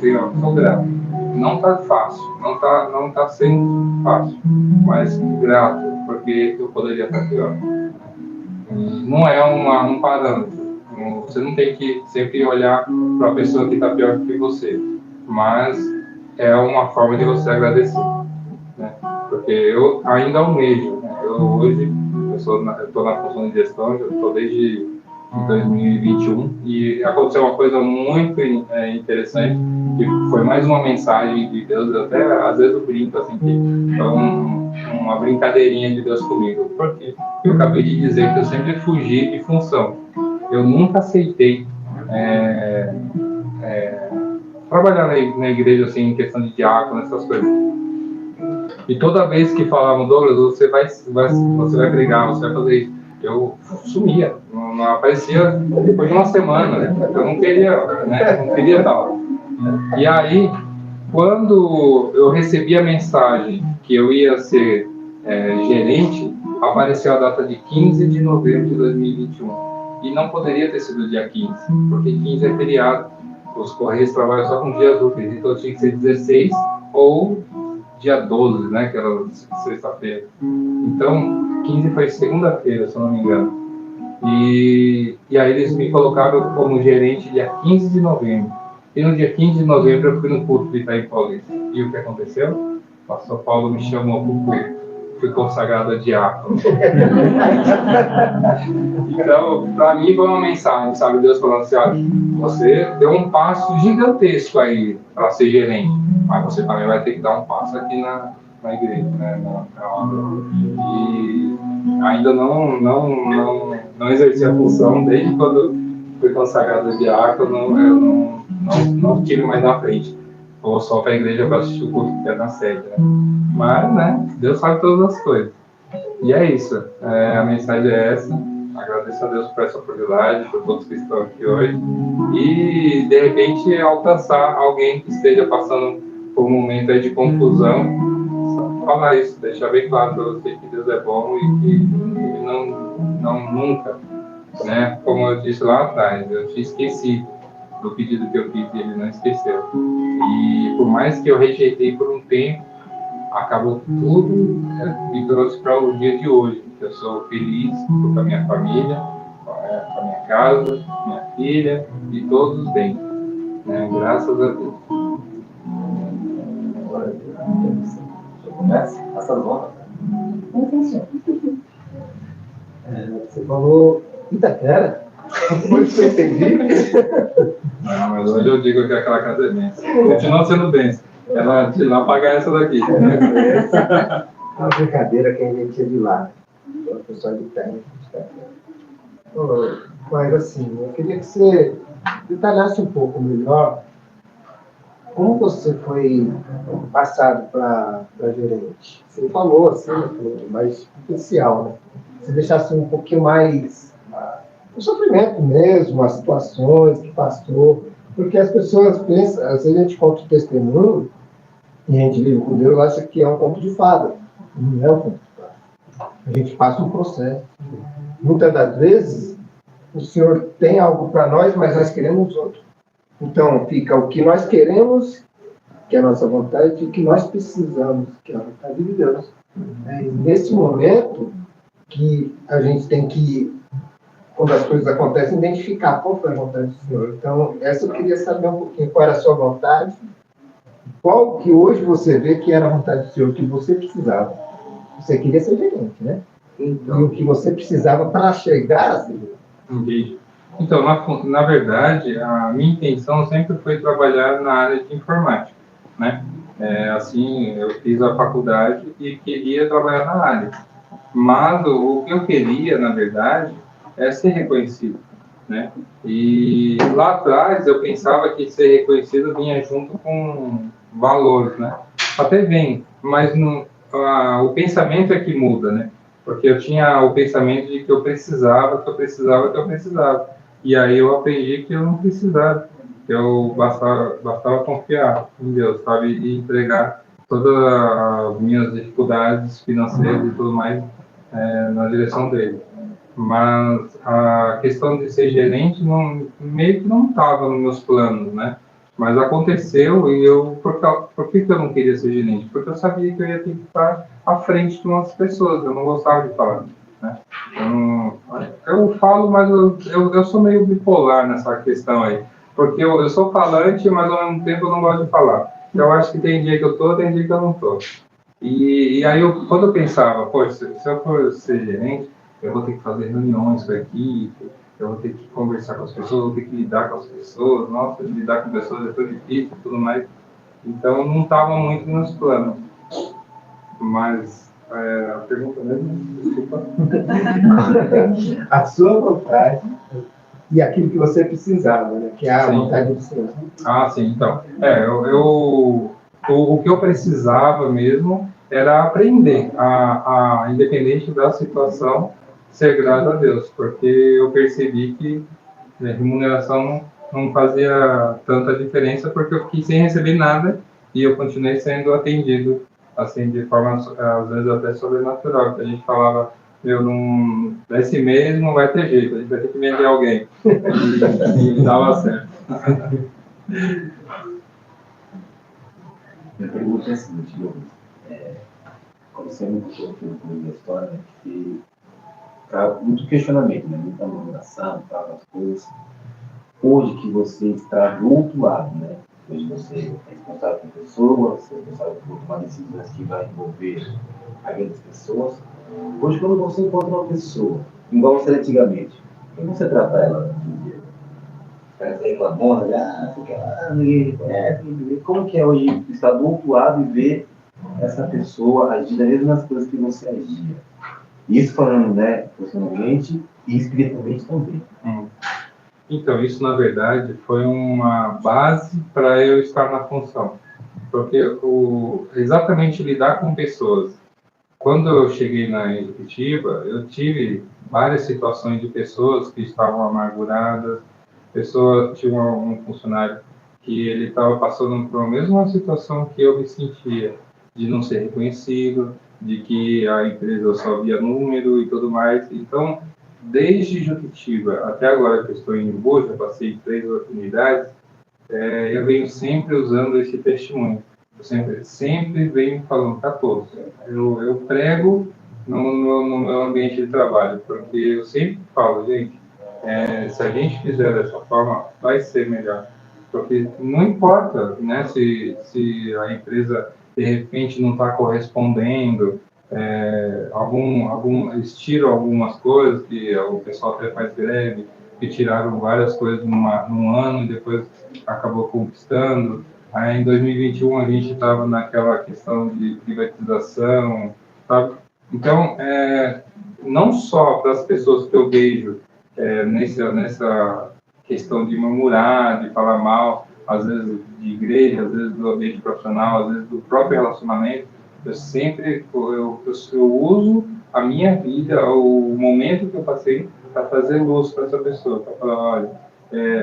Eu sou grato. Não está fácil, não tá sendo fácil, mas grato, porque eu poderia estar pior. Não é um parâmetro. Você não tem que sempre olhar para a pessoa que está pior que você, mas é uma forma de você agradecer, né? Porque eu ainda almejo, né? Hoje eu estou na função de gestão, eu estou desde 2021 e aconteceu uma coisa muito interessante, que foi mais uma mensagem de Deus. Até às vezes eu brinco assim, que foi uma brincadeirinha de Deus comigo, porque eu acabei de dizer que eu sempre fugi de função. Eu nunca aceitei trabalhar na igreja assim, em questão de diácono, essas coisas. E toda vez que falavam, Douglas, você vai pregar, você vai fazer isso, eu sumia, não aparecia depois de uma semana, né? Eu não queria tal. E aí, quando eu recebi a mensagem que eu ia ser gerente, apareceu a data de 15 de novembro de 2021. E não poderia ter sido dia 15, porque 15 é feriado. Os Correios trabalham só com dias úteis, então tinha que ser 16 ou dia 12, né, que era sexta-feira. Então, 15 foi segunda-feira, se eu não me engano. E aí eles me colocaram como gerente dia 15 de novembro. E no dia 15 de novembro eu fui no culto de Itaim Paulista. E o que aconteceu? O pastor Paulo me chamou para o culto. Fui consagrado a diácono. Então, para mim foi uma mensagem, sabe? Deus falando assim, olha, você deu um passo gigantesco aí para ser gerente, mas você também vai ter que dar um passo aqui na igreja, né? Na obra. E ainda não exerci a função, desde quando fui consagrado a diácono, eu não estive mais na frente. Ou só para a igreja para assistir o culto que é na sede, né? Mas, né, Deus sabe todas as coisas. E é isso, a mensagem é essa. Agradeço a Deus por essa oportunidade, por todos que estão aqui hoje. E, de repente, alcançar alguém que esteja passando por um momento aí de confusão, falar isso, deixar bem claro para você que Deus é bom e que Ele não nunca, né, como eu disse lá atrás, eu tinha esquecido do pedido que eu fiz e Ele não esqueceu. E por mais que eu rejeitei por um tempo, acabou tudo, me trouxe para o dia de hoje. Eu sou feliz com a minha família, com a minha casa, minha filha e todos os bens, né? Graças a Deus. Começa? Passa a bola. Você falou Itaquera? Foi isso que eu entendi? Não, mas hoje eu digo que aquela casa é bênção. Continua sendo bênção. Ela de lá pagar essa daqui. Uma brincadeira que a gente tinha de lá. pelo pessoal de técnico. Mas assim, eu queria que você detalhasse um pouco melhor como você foi passado para gerente. Você falou assim, mais superficial, né? Se deixasse um pouquinho mais o sofrimento mesmo, as situações que passou, porque as pessoas pensam, às vezes a gente conta o testemunho e a gente vive com Deus, acha que é um conto de fada. Não é um conto de fada. A gente passa um processo. Muitas das vezes, o Senhor tem algo para nós, mas nós queremos outro. Então, fica o que nós queremos, que é a nossa vontade, e o que nós precisamos, que é a vontade de Deus. É nesse momento que a gente tem que, quando as coisas acontecem, identificar qual foi a vontade do Senhor. Então, essa eu queria saber um pouquinho qual era a sua vontade, qual que hoje você vê que era a vontade do Senhor, que você precisava. Você queria ser gerente, né? Então, e o que você precisava para chegar a ser gerente. Entendi. Então, na verdade, a minha intenção sempre foi trabalhar na área de informática, né? Assim, eu fiz a faculdade e queria trabalhar na área. Mas o que eu queria, na verdade, é ser reconhecido, né? E lá atrás eu pensava que ser reconhecido vinha junto com valores, né? Até vem, mas o pensamento é que muda, né? Porque eu tinha o pensamento de que eu precisava. E aí eu aprendi que eu não precisava, que eu bastava confiar em Deus, sabe? E entregar todas as minhas dificuldades financeiras e tudo mais na direção dele. Mas a questão de ser gerente meio que não estava nos meus planos, né? Mas aconteceu e por que eu não queria ser gerente? Porque eu sabia que eu ia ter que estar à frente de umas pessoas, eu não gostava de falar, né? Eu falo, mas eu sou meio bipolar nessa questão aí, porque eu sou falante, mas ao mesmo tempo eu não gosto de falar. Eu acho que tem dia que eu tô, tem dia que eu não tô. E aí, quando eu pensava, poxa, se eu for ser gerente, eu vou ter que fazer reuniões com a equipe, eu vou ter que conversar com as pessoas, eu vou ter que lidar com as pessoas, nossa, lidar com pessoas é tão difícil e tudo mais. Então, não estava muito nos planos. Mas, a pergunta mesmo, desculpa. A sua vontade e aquilo que você precisava, né? Que é a Sim. vontade do Senhor. Ah, sim, então. O que eu precisava mesmo era aprender independente da situação, ser grato a Deus, porque eu percebi que a remuneração não fazia tanta diferença, porque eu fiquei sem receber nada e eu continuei sendo atendido, assim, de forma, às vezes, até sobrenatural, que a gente falava, nesse mês não vai ter jeito, a gente vai ter que vender alguém. E dava certo. Minha pergunta é a seguinte, Lucas. Aconteceu muito pouco na minha história, né, que muito questionamento, né, muita murmuração, as coisas. Hoje que você está do outro lado, né? Hoje você é responsável por pessoas, você é responsável por tomar decisões que vai envolver a vida das pessoas. Hoje, quando você encontra uma pessoa, igual você era antigamente, como você trata ela hoje em dia? Ela reclamona, ninguém reconhece. Como que é hoje estar do outro lado e ver essa pessoa agir das mesmas coisas que você agia? Isso falando, né, profissionalmente e espiritualmente também. Então, isso, na verdade, foi uma base para eu estar na função. Porque exatamente lidar com pessoas. Quando eu cheguei na executiva, eu tive várias situações de pessoas que estavam amarguradas, tinha um funcionário que ele estava passando por a mesma situação que eu me sentia, de não ser reconhecido, de que a empresa só via número e tudo mais. Então, desde Juquitiba até agora que eu estou em Ubu, já passei 3 oportunidades, eu venho sempre usando esse testemunho. Eu sempre venho falando para todos. Eu prego no meu ambiente de trabalho, porque eu sempre falo, gente, se a gente fizer dessa forma, vai ser melhor. Porque não importa, né, se a empresa, de repente, não está correspondendo, eles tiram algumas coisas, que o pessoal até faz greve, que tiraram várias coisas num ano e depois acabou conquistando. Aí, em 2021, a gente estava naquela questão de privatização, sabe? Então, não só para as pessoas que eu vejo nessa questão de murmurar, de falar mal, às vezes de igreja, às vezes do ambiente profissional, às vezes do próprio relacionamento, eu uso a minha vida, o momento que eu passei, para fazer luz para essa pessoa, para falar, olha,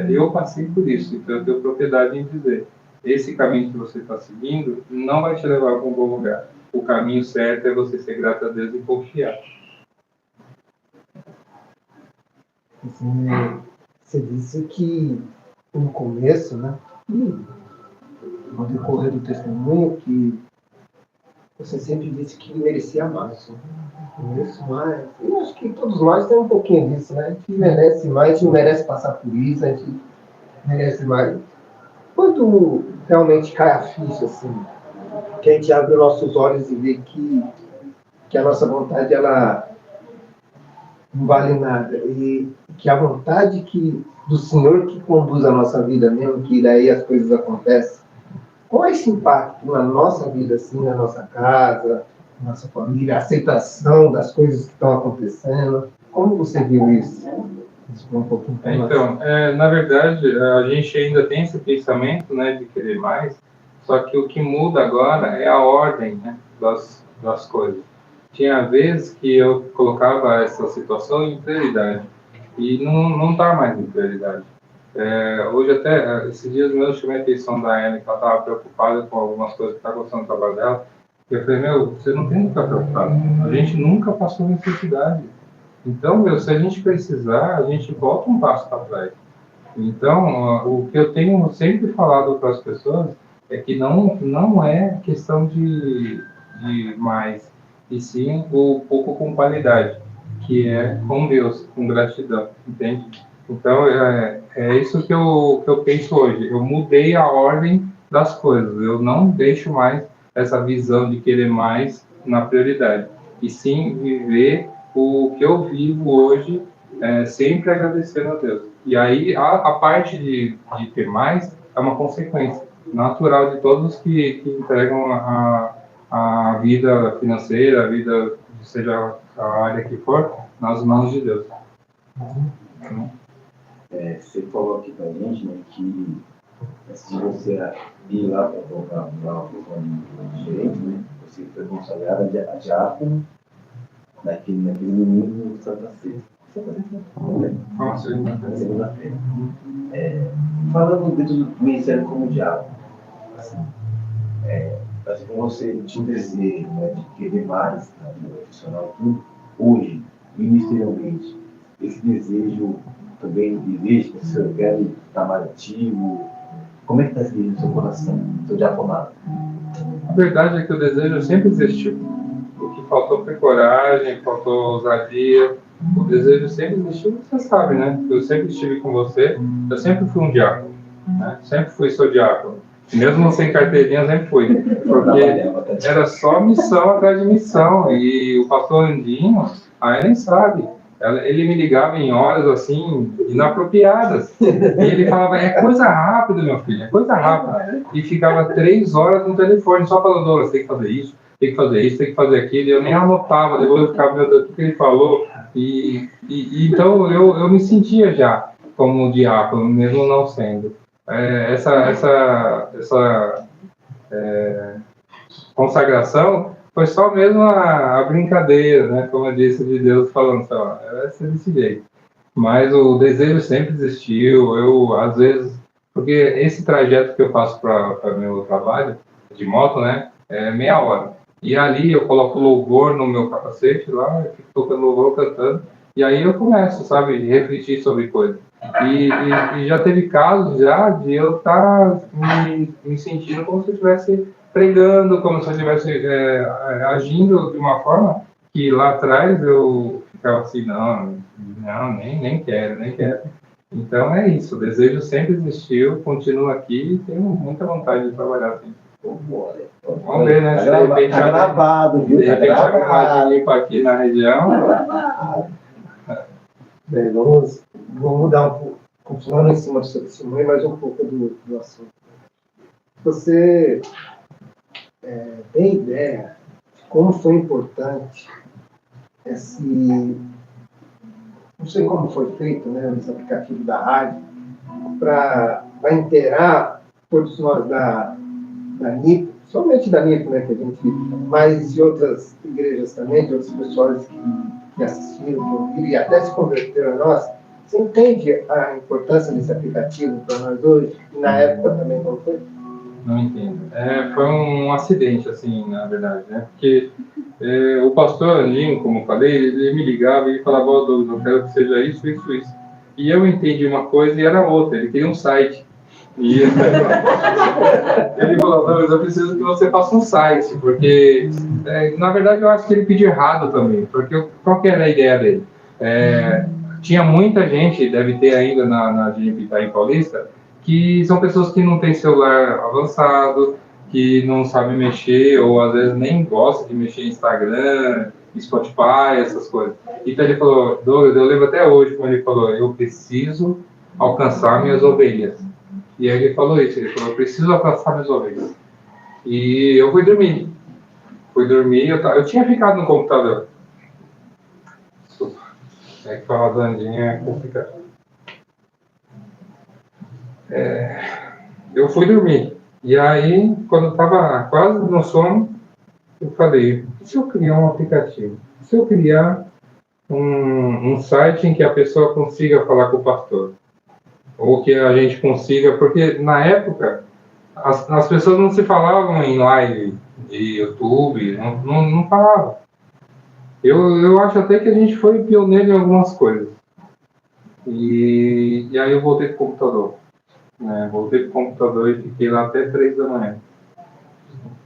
eu passei por isso, então eu tenho propriedade em dizer, esse caminho que você está seguindo não vai te levar para um bom lugar. O caminho certo é você ser grato a Deus e confiar. Você disse que no começo, né, no decorrer do testemunho, que você sempre disse que merecia mais. Né? Mereço mais. Eu acho que todos nós temos um pouquinho disso, né? A gente merece mais, a gente merece passar por isso, a gente merece mais. Quando realmente cai a ficha, assim, que a gente abre os nossos olhos e vê que a nossa vontade, ela não vale nada, e que a vontade do Senhor que conduz a nossa vida mesmo, que daí as coisas acontecem, qual é esse impacto na nossa vida, assim, na nossa casa, na nossa família, a aceitação das coisas que estão acontecendo? Como você viu isso? Um pouquinho para nós. Então, na verdade, a gente ainda tem esse pensamento, né, de querer mais, só que o que muda agora é a ordem, né, das coisas. Tinha vezes que eu colocava essa situação em prioridade e não está mais em prioridade. Hoje até, esses dias mesmo, eu chamei a atenção da Ellen, que ela estava preocupada com algumas coisas que está acontecendo no trabalho dela. Eu falei, você não tem que ficar preocupado. A gente nunca passou necessidade. Então, se a gente precisar, a gente volta um passo para trás. Então, o que eu tenho sempre falado para as pessoas é que não é questão de mais, e sim o pouco com qualidade, que é com Deus, com gratidão, entende? Então, é isso que eu penso hoje. Eu mudei a ordem das coisas. Eu não deixo mais essa visão de querer mais na prioridade, e sim viver o que eu vivo hoje, sempre agradecendo a Deus. E aí, a parte de ter mais é uma consequência natural de todos que entregam a vida financeira, a vida, seja a área que for, nas mãos de Deus. Você falou aqui pra gente, né, que antes de você ir lá para colocar uma posição diferente, né, você foi consagrada a diácono naquele domingo Santa Ceia. Segunda-feira. Falando dentro do ministério como diácono, assim como você tinha um desejo, né, de querer mais na vida profissional, tudo, hoje, ministerialmente, esse desejo também existe, que você quer estar mais ativo? Como é que está esse desejo no seu coração, no seu diaconato? A verdade é que o desejo sempre existiu. O que faltou foi coragem, faltou ousadia. O desejo sempre existiu, você sabe, né? Eu sempre estive com você, eu sempre fui um diácono, né? Sempre fui seu diácono. Mesmo sem carteirinha, eu sempre fui. Porque era só missão atrás de missão. E o pastor Andinho, a Ellen sabe, ele me ligava em horas assim, inapropriadas. E ele falava, é coisa rápida, meu filho, é coisa rápida. E ficava 3 horas no telefone, só falando, você tem que fazer isso, tem que fazer isso, tem que fazer aquilo. E eu nem anotava, depois eu ficava, meu Deus, o que ele falou? Então eu me sentia já como um diácono, mesmo não sendo. Essa consagração foi só mesmo a brincadeira, né? Como eu disse, de Deus falando, vai ser desse jeito. Mas o desejo sempre existiu. Eu, às vezes, porque esse trajeto que eu faço para meu trabalho de moto, né? É meia hora. E ali eu coloco louvor no meu capacete lá, eu fico tocando louvor, cantando. E aí eu começo, sabe, a refletir sobre coisas. E já teve casos já de eu estar me sentindo como se eu estivesse pregando, como se eu estivesse agindo de uma forma que lá atrás eu ficava assim, não, nem quero. Então é isso, o desejo sempre existiu, continua aqui e tenho muita vontade de trabalhar assim. Vamos ver, né? Tá gravado, viu? De repente alguma limpa aqui na região. Bem, vamos mudar um pouco, continuando em cima do seu testemunho, mais um pouco do assunto. Você tem ideia de como foi importante não sei como foi feito, né, esse aplicativo da rádio, para inteirar todos nós da NIP, somente da NIP, né, que a gente, mas de outras igrejas também, de outros pessoas que assistiram, que ouviram e até se converteram a nós. Você entende a importância desse aplicativo para nós hoje? E na época também não foi? Não entendo. Foi um acidente, assim, na verdade, né? Porque o pastor Andinho, como eu falei, ele me ligava e falava, ó, Douglas, eu quero que seja isso, isso, isso. E eu entendi uma coisa e era outra. Ele queria um site. E ele falou, Douglas, eu preciso que você faça um site, porque, na verdade, eu acho que ele pediu errado também, porque qual que era a ideia dele? Tinha muita gente, deve ter ainda na Itaim Paulista, que são pessoas que não têm celular avançado, que não sabem mexer, ou às vezes nem gostam de mexer em Instagram, Spotify, essas coisas. Então ele falou, Douglas, eu lembro até hoje quando ele falou, eu preciso alcançar minhas ovelhas. E aí ele falou isso, ele falou, eu preciso alcançar minhas ovelhas. E eu fui dormir. Eu tinha ficado no computador. Desculpa. É que falar Andinha é complicado. Eu fui dormir. E aí, quando eu estava quase no sono, eu falei, e se eu criar um aplicativo? E se eu criar um site em que a pessoa consiga falar com o pastor? Ou que a gente consiga, porque na época as pessoas não se falavam em live de YouTube, não falavam. Eu acho até que a gente foi pioneiro em algumas coisas. E aí eu voltei pro computador. Voltei pro computador e fiquei lá até 3 da manhã.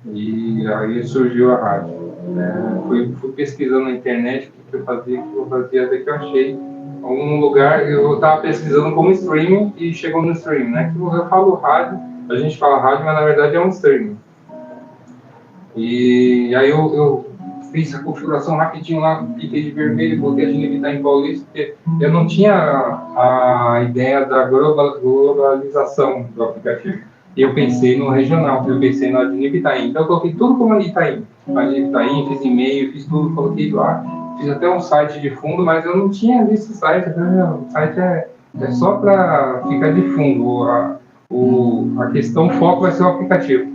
E aí surgiu a rádio. Fui pesquisando na internet o que eu fazia, até que eu achei um lugar. Eu estava pesquisando como streaming e chegou no streaming, né? Que eu falo rádio, a gente fala rádio, mas na verdade é um streaming. E aí eu fiz a configuração rapidinho lá, cliquei de vermelho, botei a Geneve Itaim Paulista, porque eu não tinha a ideia da globalização do aplicativo. E eu pensei no regional, eu pensei na Geneve Itaim. Então eu coloquei tudo como a Itaim. A Geneve Itaim, fiz e-mail, fiz tudo, coloquei lá. Fiz até um site de fundo, mas eu não tinha visto o site. O site é só para ficar de fundo. A questão, o foco vai ser o aplicativo.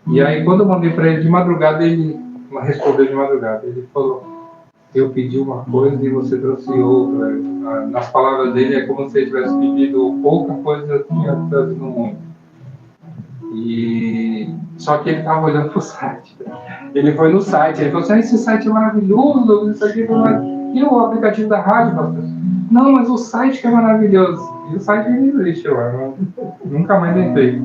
E aí, quando eu mandei para ele de madrugada, ele respondeu de madrugada. Ele falou, eu pedi uma coisa e você trouxe outra. Nas palavras dele, é como se ele tivesse pedido pouca coisa e eu tinha trazido muito. Só que ele estava olhando para o site. Ele foi no site, ele falou assim, esse site é maravilhoso, isso aqui é maravilhoso. E o aplicativo da rádio, pastor? Não, mas o site que é maravilhoso. E o site não existe, eu nunca mais entrei.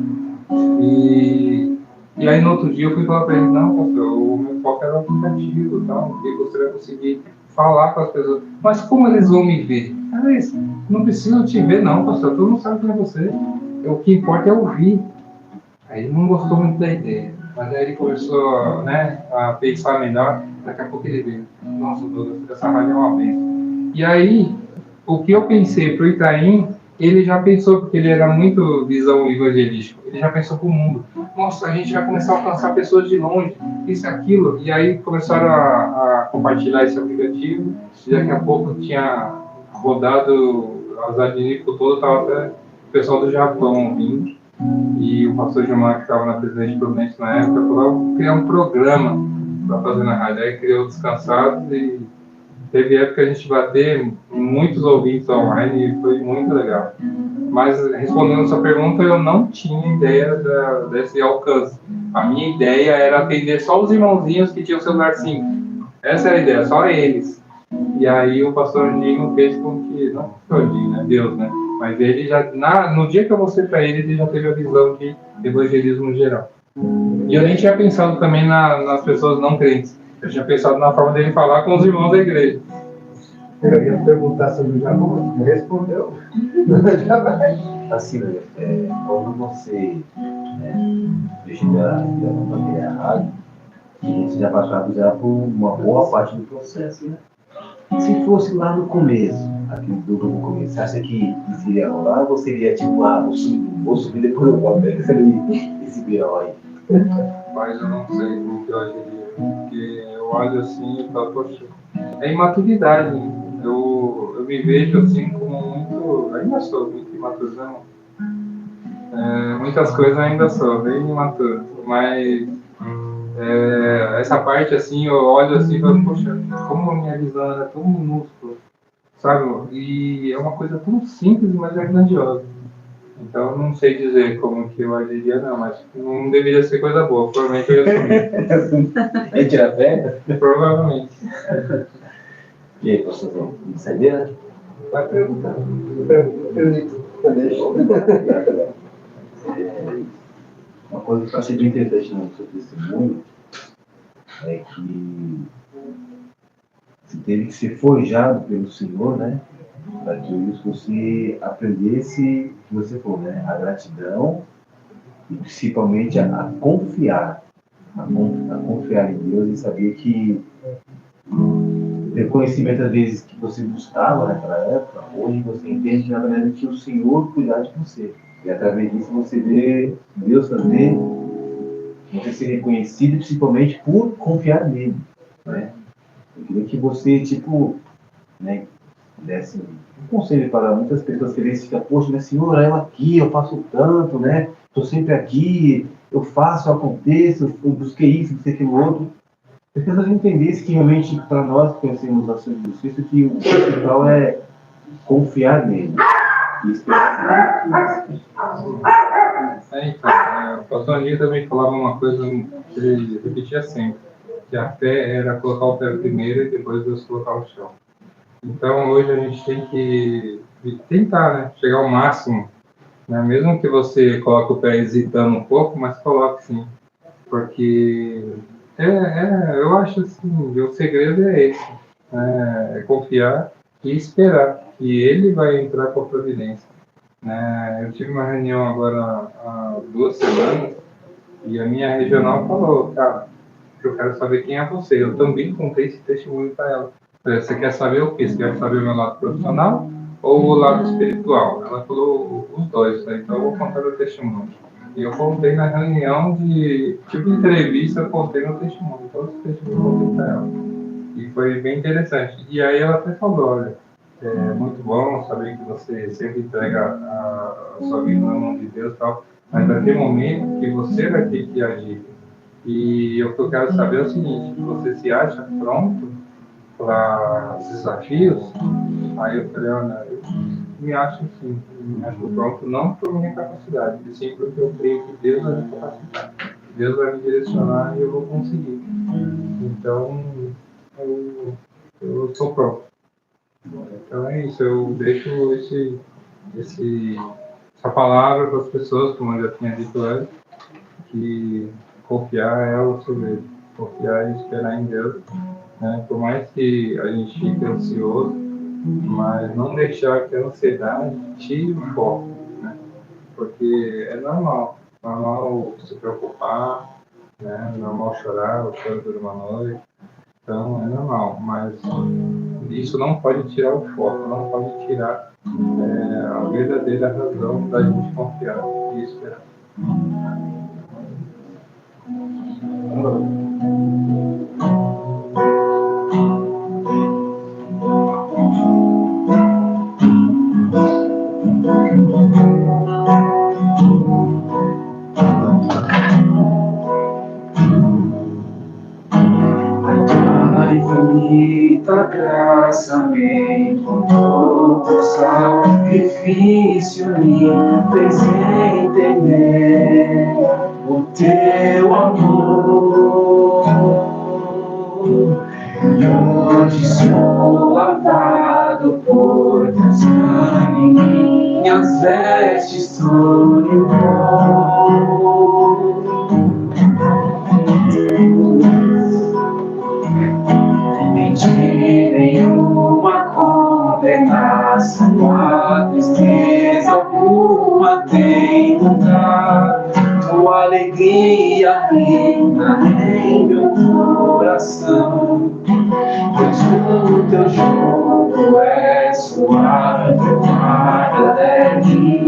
E aí no outro dia eu fui falar para ele, não, pastor, o meu foco era o aplicativo e tal, e você vai conseguir falar com as pessoas. Mas como eles vão me ver? Isso, não precisa te ver não, pastor, tu não sabe quem é você. O que importa é ouvir. Aí ele não gostou muito da ideia, mas aí ele começou, a pensar melhor, daqui a pouco ele veio, nossa, Douglas, essa rádio é uma bênção. E aí, o que eu pensei pro Itaim, ele já pensou, porque ele era muito visão evangelística, ele já pensou pro mundo. Nossa, a gente vai começar a alcançar pessoas de longe, isso e aquilo. E aí começaram a compartilhar esse aplicativo, e daqui a pouco tinha rodado as adnipo todo, estava até o pessoal do Japão vindo. E o pastor Gilmar, que estava na Presidente Prudente na época, falou, vamos criar um programa para fazer na rádio. Aí criou Descansados e teve época que a gente bater muitos ouvintes online e foi muito legal. Mas respondendo a sua pergunta, eu não tinha ideia desse alcance. A minha ideia era atender só os irmãozinhos que tinham celular 5. Essa era a ideia, só eles. E aí o pastor Andinho fez com que, não o Andinho, né, Deus, né? Mas ele já, no dia que eu mostrei para ele já teve a visão de evangelismo geral. E eu nem tinha pensado também nas pessoas não crentes. Eu tinha pensado na forma dele falar com os irmãos da igreja. Eu ia perguntar sobre o Japão, ele respondeu. Já vai. Assim, quando você decidiu manter a rádio, você já passou já por uma boa parte do processo, né? Se fosse lá no começo, aquele duplo no começo, você acha que seria rolar ou seria tipo, vou subir depois eu volto, né? Seria esse virão aí? Mas eu não sei como que eu agiria, porque eu olho assim e falo, poxa, é imaturidade. Eu me vejo assim como muito, ainda sou muito imaturo, não. Muitas coisas ainda sou, bem imaturo, mas essa parte assim, eu olho assim e falo, poxa, como a minha visão era tão minúscula, sabe? E é uma coisa tão simples, mas é grandiosa. Então, eu não sei dizer como que eu agiria, não, mas não deveria ser coisa boa. Provavelmente eu ia assumir. É tirar fé? Provavelmente. E aí, pastorzão? Saideira? Vai perguntar. Eu deixo. Uma coisa que eu achei bem interessante no seu testemunho é que você teve que ser forjado pelo Senhor, né? Para que isso você aprendesse, que você falou, né? A gratidão e principalmente a confiar. A confiar em Deus e saber que o reconhecimento, às vezes, que você buscava naquela época, hoje você entende que, na verdade, tinha o Senhor cuidar de você. E através disso você vê Deus fazer você ser reconhecido, principalmente por confiar nele, né? Eu queria que você, tipo, né, desse um conselho para muitas pessoas que às vezes ficam, poxa, mas Senhor, eu aqui, eu faço tanto, né? Estou sempre aqui, eu faço, eu aconteço, eu busquei isso, busquei aquilo outro. As pessoas entendessem que realmente, para nós que conhecemos a sua justiça, que o principal é confiar nele. E esperar. O pastor Aninho também falava uma coisa que ele repetia sempre, que a fé era colocar o pé primeiro e depois Deus colocar o chão. Então, hoje a gente tem que tentar, né, chegar ao máximo, né, mesmo que você coloque o pé hesitando um pouco, mas coloque sim, porque eu acho assim, o segredo é esse, é confiar e esperar que ele vai entrar com a providência. Eu tive uma reunião agora há 2 semanas e a minha regional falou, cara, eu quero saber quem é você. Eu também contei esse testemunho para ela. Você quer saber o quê? Você quer saber o meu lado profissional ou o lado espiritual? Ela falou os dois, né? Então eu vou contar o testemunho. E eu contei na reunião de tipo de entrevista, eu contei no testemunho, todos os testemunhos eu contei para ela. E foi bem interessante. E aí ela até falou, olha, é muito bom saber que você sempre entrega a sua vida na mão de Deus e tal, mas vai ter momento que você vai ter que agir. E o que eu quero saber é o seguinte, você se acha pronto para os desafios? Aí eu falei, olha, eu me acho sim, me acho pronto não por minha capacidade, e sim porque eu creio que Deus vai me capacitar, Deus vai me direcionar e eu vou conseguir. Então, eu sou pronto. Então é isso, eu deixo essa palavra para as pessoas, como eu já tinha dito antes, que confiar é o segredo, confiar e esperar em Deus, né? Por mais que a gente fique ansioso, mas não deixar que a ansiedade tire o foco, né? Porque é normal se preocupar, né? É normal chorar, o choro dura uma noite, então é normal, mas isso não pode tirar o foco, não pode tirar a verdadeira razão da gente confiar e esperar. Infinita graça me encontrou, o sacrifício me fez entender o teu amor. E hoje sou lavado por teu sangue, minhas vestes são de pó. Em ti nenhuma condenação, a tristeza alguma tem lugar. Tua alegria reina em meu coração, pois o teu jugo é suave, teu fardo é leve.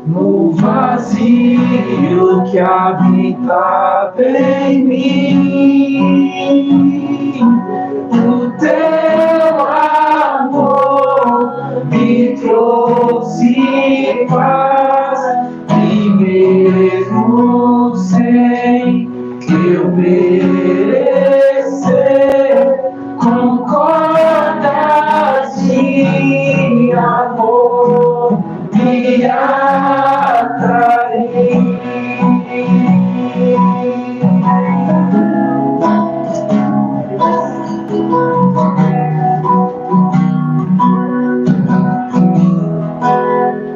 No vazio que habita em mim, merecer com cordas de amor me atrair.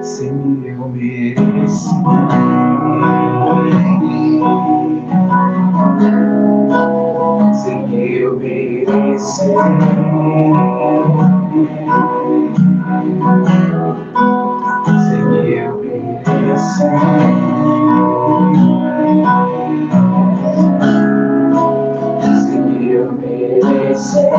Sem eu merecer, sem eu merecer, sem eu merecer, sem eu merecer.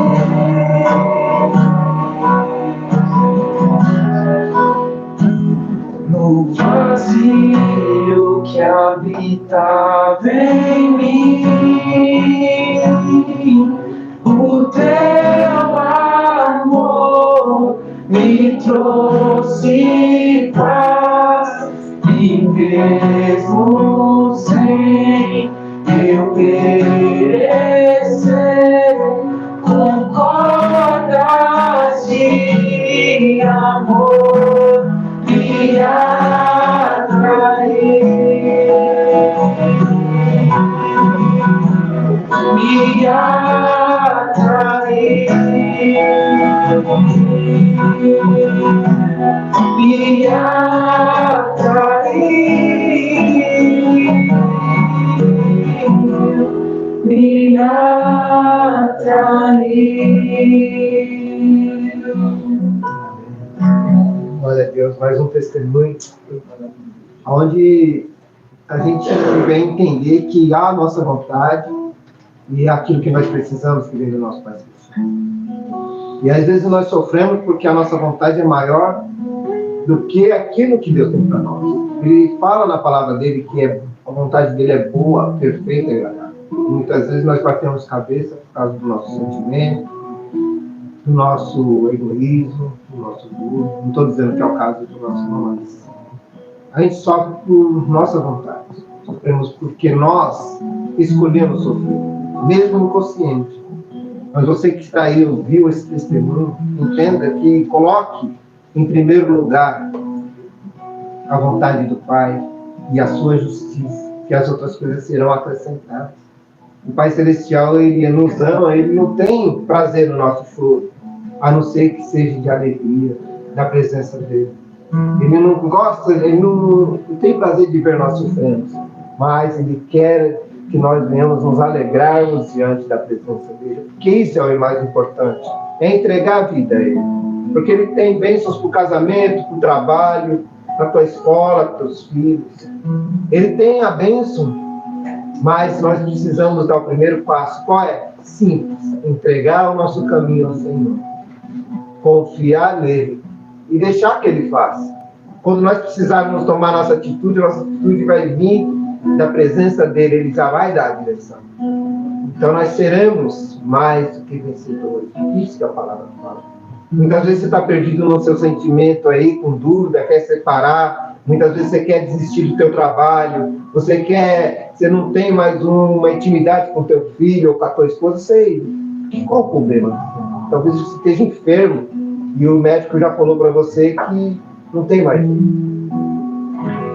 No vazio que habitava em mim, o teu amor me trouxe paz, e mesmo sem eu merecer, com cordas de amor me atrair, me atrair, me atrair, me atrair. Glória a Deus, mais um testemunho, onde a gente vem entender que há a nossa vontade e aquilo que nós precisamos que vem do nosso Pai Celestial. E às vezes nós sofremos porque a nossa vontade é maior do que aquilo que Deus tem para nós. Ele fala na palavra dele que a vontade dele é boa, perfeita e agradável. Muitas vezes nós batemos cabeça por causa do nosso sentimento, do nosso egoísmo, do nosso orgulho. Não estou dizendo que é o caso do nosso irmão, mas a gente sofre por nossa vontade. Sofremos porque nós escolhemos sofrer, mesmo inconsciente. Mas você que está aí, ouviu esse testemunho, entenda que coloque em primeiro lugar a vontade do Pai e a sua justiça, que as outras coisas serão acrescentadas. O Pai Celestial, ele nos ama, ele não tem prazer no nosso choro, a não ser que seja de alegria, da presença dele. Ele não gosta, ele não tem prazer de ver nós sofrendo, mas ele quer que nós venhamos nos alegrarmos diante da presença dele, porque isso é o mais importante, é entregar a vida a ele, porque ele tem bênçãos para o casamento, para o trabalho, para a tua escola, para os teus filhos. Ele tem a bênção, mas nós precisamos dar o primeiro passo. Qual é? Simples, entregar o nosso caminho ao Senhor, confiar nele e deixar que ele faça. Quando nós precisarmos tomar nossa atitude vai vir da presença dele, ele já vai dar a direção. Então nós seremos mais do que vencedores. Isso que a palavra fala. Muitas vezes você está perdido no seu sentimento aí, com dúvida, quer separar. Muitas vezes você quer desistir do teu trabalho. Você não tem mais uma intimidade com teu filho ou com a tua esposa. Qual o problema? Talvez você esteja enfermo e o médico já falou para você que não tem mais.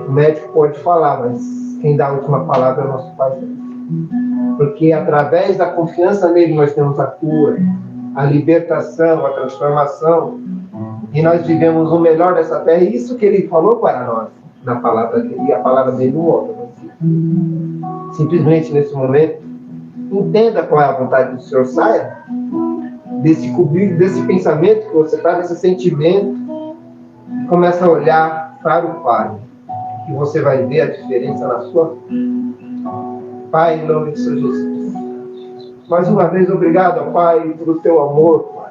O médico pode falar, mas quem dá a última palavra é o nosso Pai. Porque através da confiança nele nós temos a cura, a libertação, a transformação, e nós vivemos o melhor dessa terra. E isso que ele falou para nós na palavra dele, e a palavra dele não outra. Simplesmente nesse momento, entenda qual é a vontade do Senhor, saia desse pensamento que você está, desse sentimento, e começa a olhar para o Pai, que você vai ver a diferença na sua vida. Pai, em nome de Jesus, mais uma vez, obrigado, Pai, pelo teu amor, Pai.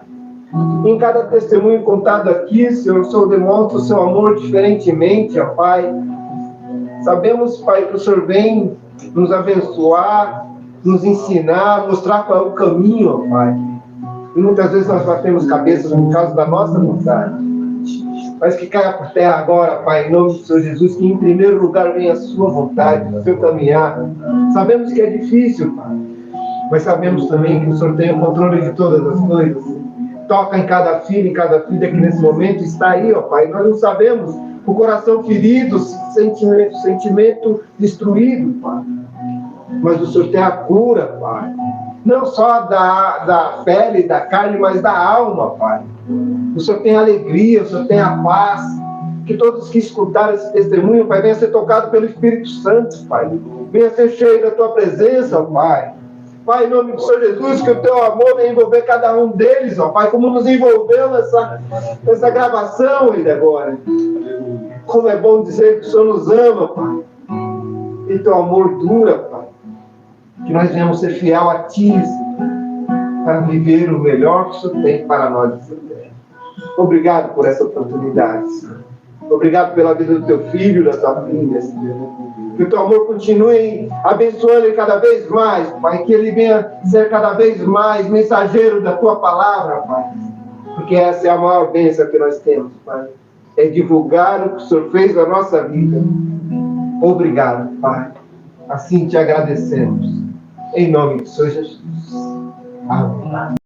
Em cada testemunho contado aqui, Senhor, o Senhor demonstra o seu amor diferentemente, ó Pai. Sabemos, Pai, que o Senhor vem nos abençoar, nos ensinar, mostrar qual é o caminho, ó Pai. E muitas vezes nós batemos cabeça por causa da nossa vontade. mas que caia por terra agora, Pai, em nome do Senhor Jesus, que em primeiro lugar venha a sua vontade, o seu caminhar. Sabemos que é difícil, Pai, mas sabemos também que o Senhor tem o controle de todas as coisas. Toca em cada filho, em cada filha que nesse momento está aí, ó Pai. Nós não sabemos o coração ferido, sentimento destruído, Pai. Mas o Senhor tem a cura, Pai. Não só da pele, da carne, mas da alma, Pai. O Senhor tem a alegria, o Senhor tem a paz. Que todos que escutaram esse testemunho, Pai, venha ser tocado pelo Espírito Santo, Pai. Venha ser cheio da Tua presença, Pai. Pai, em nome do Senhor Jesus, que o Teu amor venha envolver cada um deles, ó Pai, como nos envolveu nessa gravação ainda agora. Como é bom dizer que o Senhor nos ama, Pai. E Teu amor dura, Pai. Que nós venhamos ser fiel a Ti, para viver o melhor que o Senhor tem para nós nessa terra. Obrigado por essa oportunidade, Senhor. Obrigado pela vida do Teu filho, da Tua filha, Senhor. Que o Teu amor continue abençoando ele cada vez mais, Pai. Que ele venha ser cada vez mais mensageiro da Tua palavra, Pai. Porque essa é a maior bênção que nós temos, Pai. É divulgar o que o Senhor fez na nossa vida. Obrigado, Pai. Assim te agradecemos. Em nome de Senhor Jesus. Amém.